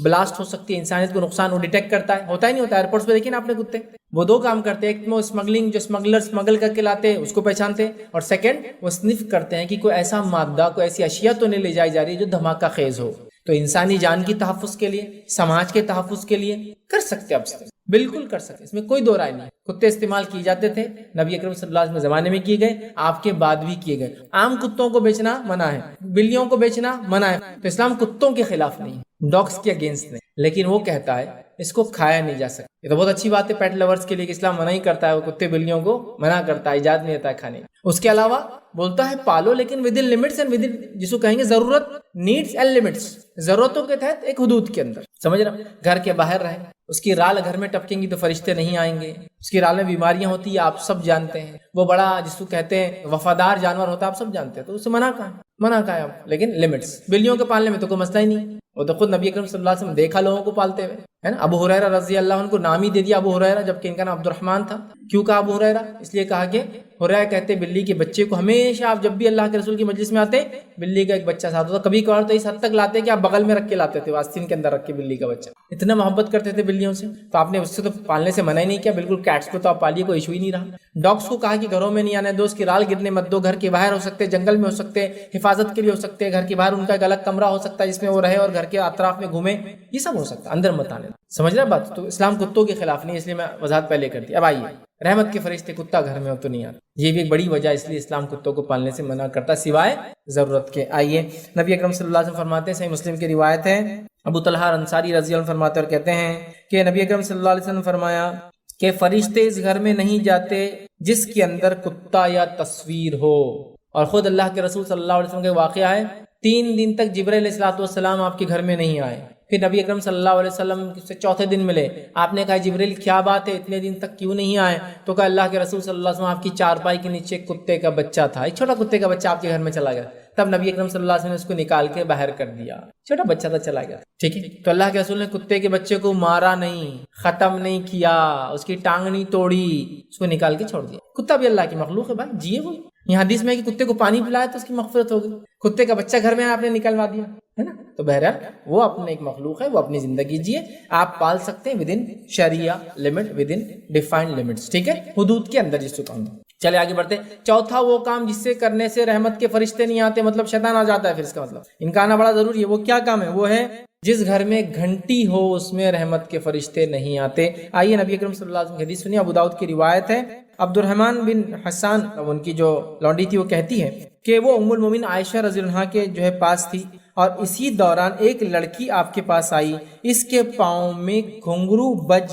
بلاسٹ ہو سکتی ہے، انسانیت کو نقصان وہ ڈیٹیکٹ کرتا ہے. ہوتا ہی نہیں ہوتا. ایئرپورٹس پہ دیکھیں نا آپ نے کتے، وہ دو کام کرتے ہیں، ایک میں اسمگلنگ، جو اسمگل کر کے لاتے ہیں اس کو پہچانتے ہیں، اور سیکنڈ وہ سنف کرتے ہیں کہ کوئی ایسا مادہ، کوئی ایسی اشیاء تو نہیں لے جائی جا رہی ہے جو دھماکہ خیز ہو. تو انسانی جان کی تحفظ کے لیے، سماج کے تحفظ کے لیے کر سکتے، اب بالکل کر سکتے، اس میں کوئی دو رائے نہیں. کتے استعمال کیے جاتے تھے، نبی اکرم صلی اللہ علیہ وسلم زمانے میں کیے گئے، آپ کے بعد بھی کیے گئے. عام کتوں کو بیچنا منع ہے، بلیوں کو بیچنا منع ہے. تو اسلام کتوں کے خلاف نہیں، ڈاگس کے اگینسٹ نہیں، لیکن وہ کہتا ہے اس کو کھایا نہیں جا سکتا. یہ تو بہت اچھی بات ہے پیٹ لورز کے لیے کہ اسلام منع ہی کرتا ہے، وہ کتے بلیوں کو منع کرتا ہے، اجازت نہیں دیتا ہے کھانے. اس کے علاوہ بولتا ہے پالو، لیکن with in limits and with in, جس کو کہیں گے ضرورت، نیڈس اینڈ لمٹس، ضرورتوں کے تحت ایک حدود کے اندر. سمجھ رہا، گھر کے باہر رہے. اس کی رال گھر میں ٹپکیں گی تو فرشتے نہیں آئیں گے. اس کی رال میں بیماریاں ہوتی ہیں، آپ سب جانتے ہیں. وہ بڑا جس کو کہتے ہیں وفادار جانور ہوتا ہے، آپ سب جانتے ہیں. تو اسے منع کہا ہے، منع کہا ہے آپ، لیکن لمٹس. بلیوں کے پالنے میں تو کوئی مسئلہ ہی نہیں. وہ تو خود نبی اکرم صلی اللہ علیہ وسلم دیکھا لوگوں کو پالتے ہوئے، ہے نا. ابو ہریرہ رضی اللہ عنہ کو نام ہی دے دیا ابو ہریرہ، جبکہ ان کا نام عبد الرحمن تھا. کیوں کہا ابو ہریرہ؟ اس لیے کہا کہ ہریرہ کہتے بلی کے بچے کو ہمیشہ آپ جب بھی اللہ کے رسول کی مجلس میں آتے بلی کا ایک بچہ ساتھ ہوتا. کبھی کبھار تو اس حد تک لاتے کہ آپ بغل میں رکھ کے لاتے تھے، آستین کے اندر رکھ کے بلی کا بچہ. اتنا محبت کرتے تھے بلیوں سے. تو آپ نے اس سے تو پالنے سے منع ہی نہیں کیا، بالکل کیٹس کو تو آپ پالیے، کوئی ایشو ہی نہیں رہا. ڈاگس کو کہا کہ گھروں میں نہیں آنے دو، اس کی رال گرنے مت دو، گھر کے باہر ہو سکتے، جنگل میں ہو سکتے، حفاظت کے لیے ہو سکتے، گھر کے باہر ان کا ایک الگ کمرہ ہو سکتا ہے جس میں وہ رہے اور گھر کے اطراف میں گھومے، یہ سب ہو سکتا ہے، اندر مت آنے. سمجھ رہے بات؟ تو اسلام کتوں کے خلاف نہیں، اس لیے میں وضاحت پہلے کر دی. اب آئیے، رحمت کے فرشتے کتا گھر میں ہو تو نہیں آتے، یہ بھی ایک بڑی وجہ، اس لیے اسلام کتوں کو پالنے سے منع کرتا سوائے ضرورت کے. آئیے، نبی اکرم صلی اللہ علیہ وسلم فرماتے ہیں، صحیح مسلم کی روایت ہے، ابو طلحہ انصاری رضی اللہ عنہ فرماتے اور کہتے ہیں کہ نبی اکرم صلی اللہ علیہ وسلم فرمایا کہ فرشتے اس گھر میں نہیں جاتے جس کے اندر کتا یا تصویر ہو. اور خود اللہ کے رسول صلی اللہ علیہ وسلم کا واقعہ ہے، 3 دن تک جبرائیل علیہ الصلوۃ والسلام آپ کے گھر میں نہیں آئے. پھر نبی اکرم صلی اللہ علیہ وسلم سے چوتھے دن ملے. آپ نے کہا جبرائیل کیا بات ہے، اتنے دن تک کیوں نہیں آئے؟ تو کہا اللہ کے رسول صلی اللہ علیہ وسلم آپ کی چارپائی کے نیچے ایک کتے کا بچہ تھا، ایک چھوٹا کتے کا بچہ آپ کے گھر میں چلا گیا. تب نبی اکرم صلی اللہ علیہ وسلم نے اس کو نکال کے باہر کر دیا، چھوٹا بچہ تھا چلا گیا. ٹھیک ہے، تو اللہ کے رسول نے کتے کے بچے کو مارا نہیں، ختم نہیں کیا، اس کی ٹانگ نہیں توڑی، اس کو نکال کے چھوڑ دیا. کتا بھی اللہ کی مخلوق ہے بھائی، جیے وہ. یہاں حدیث میں ہے کہ کتے کو پانی پلایا تو اس کی مغفرت ہو گئی. کتے کا بچہ گھر میں آپ نے نکلوا دیا، ہے نا. تو بہرحال وہ اپنے ایک مخلوق ہے، وہ اپنی زندگی جیے، آپ پال سکتے ہیں within Shariah limit, within defined limits. ٹھیک ہے، حدود کے اندر جس کو کام. چلے آگے بڑھتے. چوتھا وہ کام جس سے کرنے سے رحمت کے فرشتے نہیں آتے، مطلب شیطان آ جاتا ہے. پھر اس کا مطلب ان کا آنا بڑا ضروری ہے. وہ کیا کام ہے؟ وہ ہے جس گھر میں گھنٹی ہو اس میں رحمت کے فرشتے نہیں آتے. آئیے نبی اکرم صلی اللہ علیہ وسلم کی حدیث سنیے، ابو داؤد کی روایت ہے. عبد الرحمن بن حسان، ان کی جو لونڈی تھی، وہ کہتی ہے کہ وہ ام المومنین عائشہ رضی اللہ عنہا کے جو ہے پاس تھی، اور اسی دوران ایک لڑکی آپ کے پاس آئی، اس کے پاؤں میں گھنگرو بج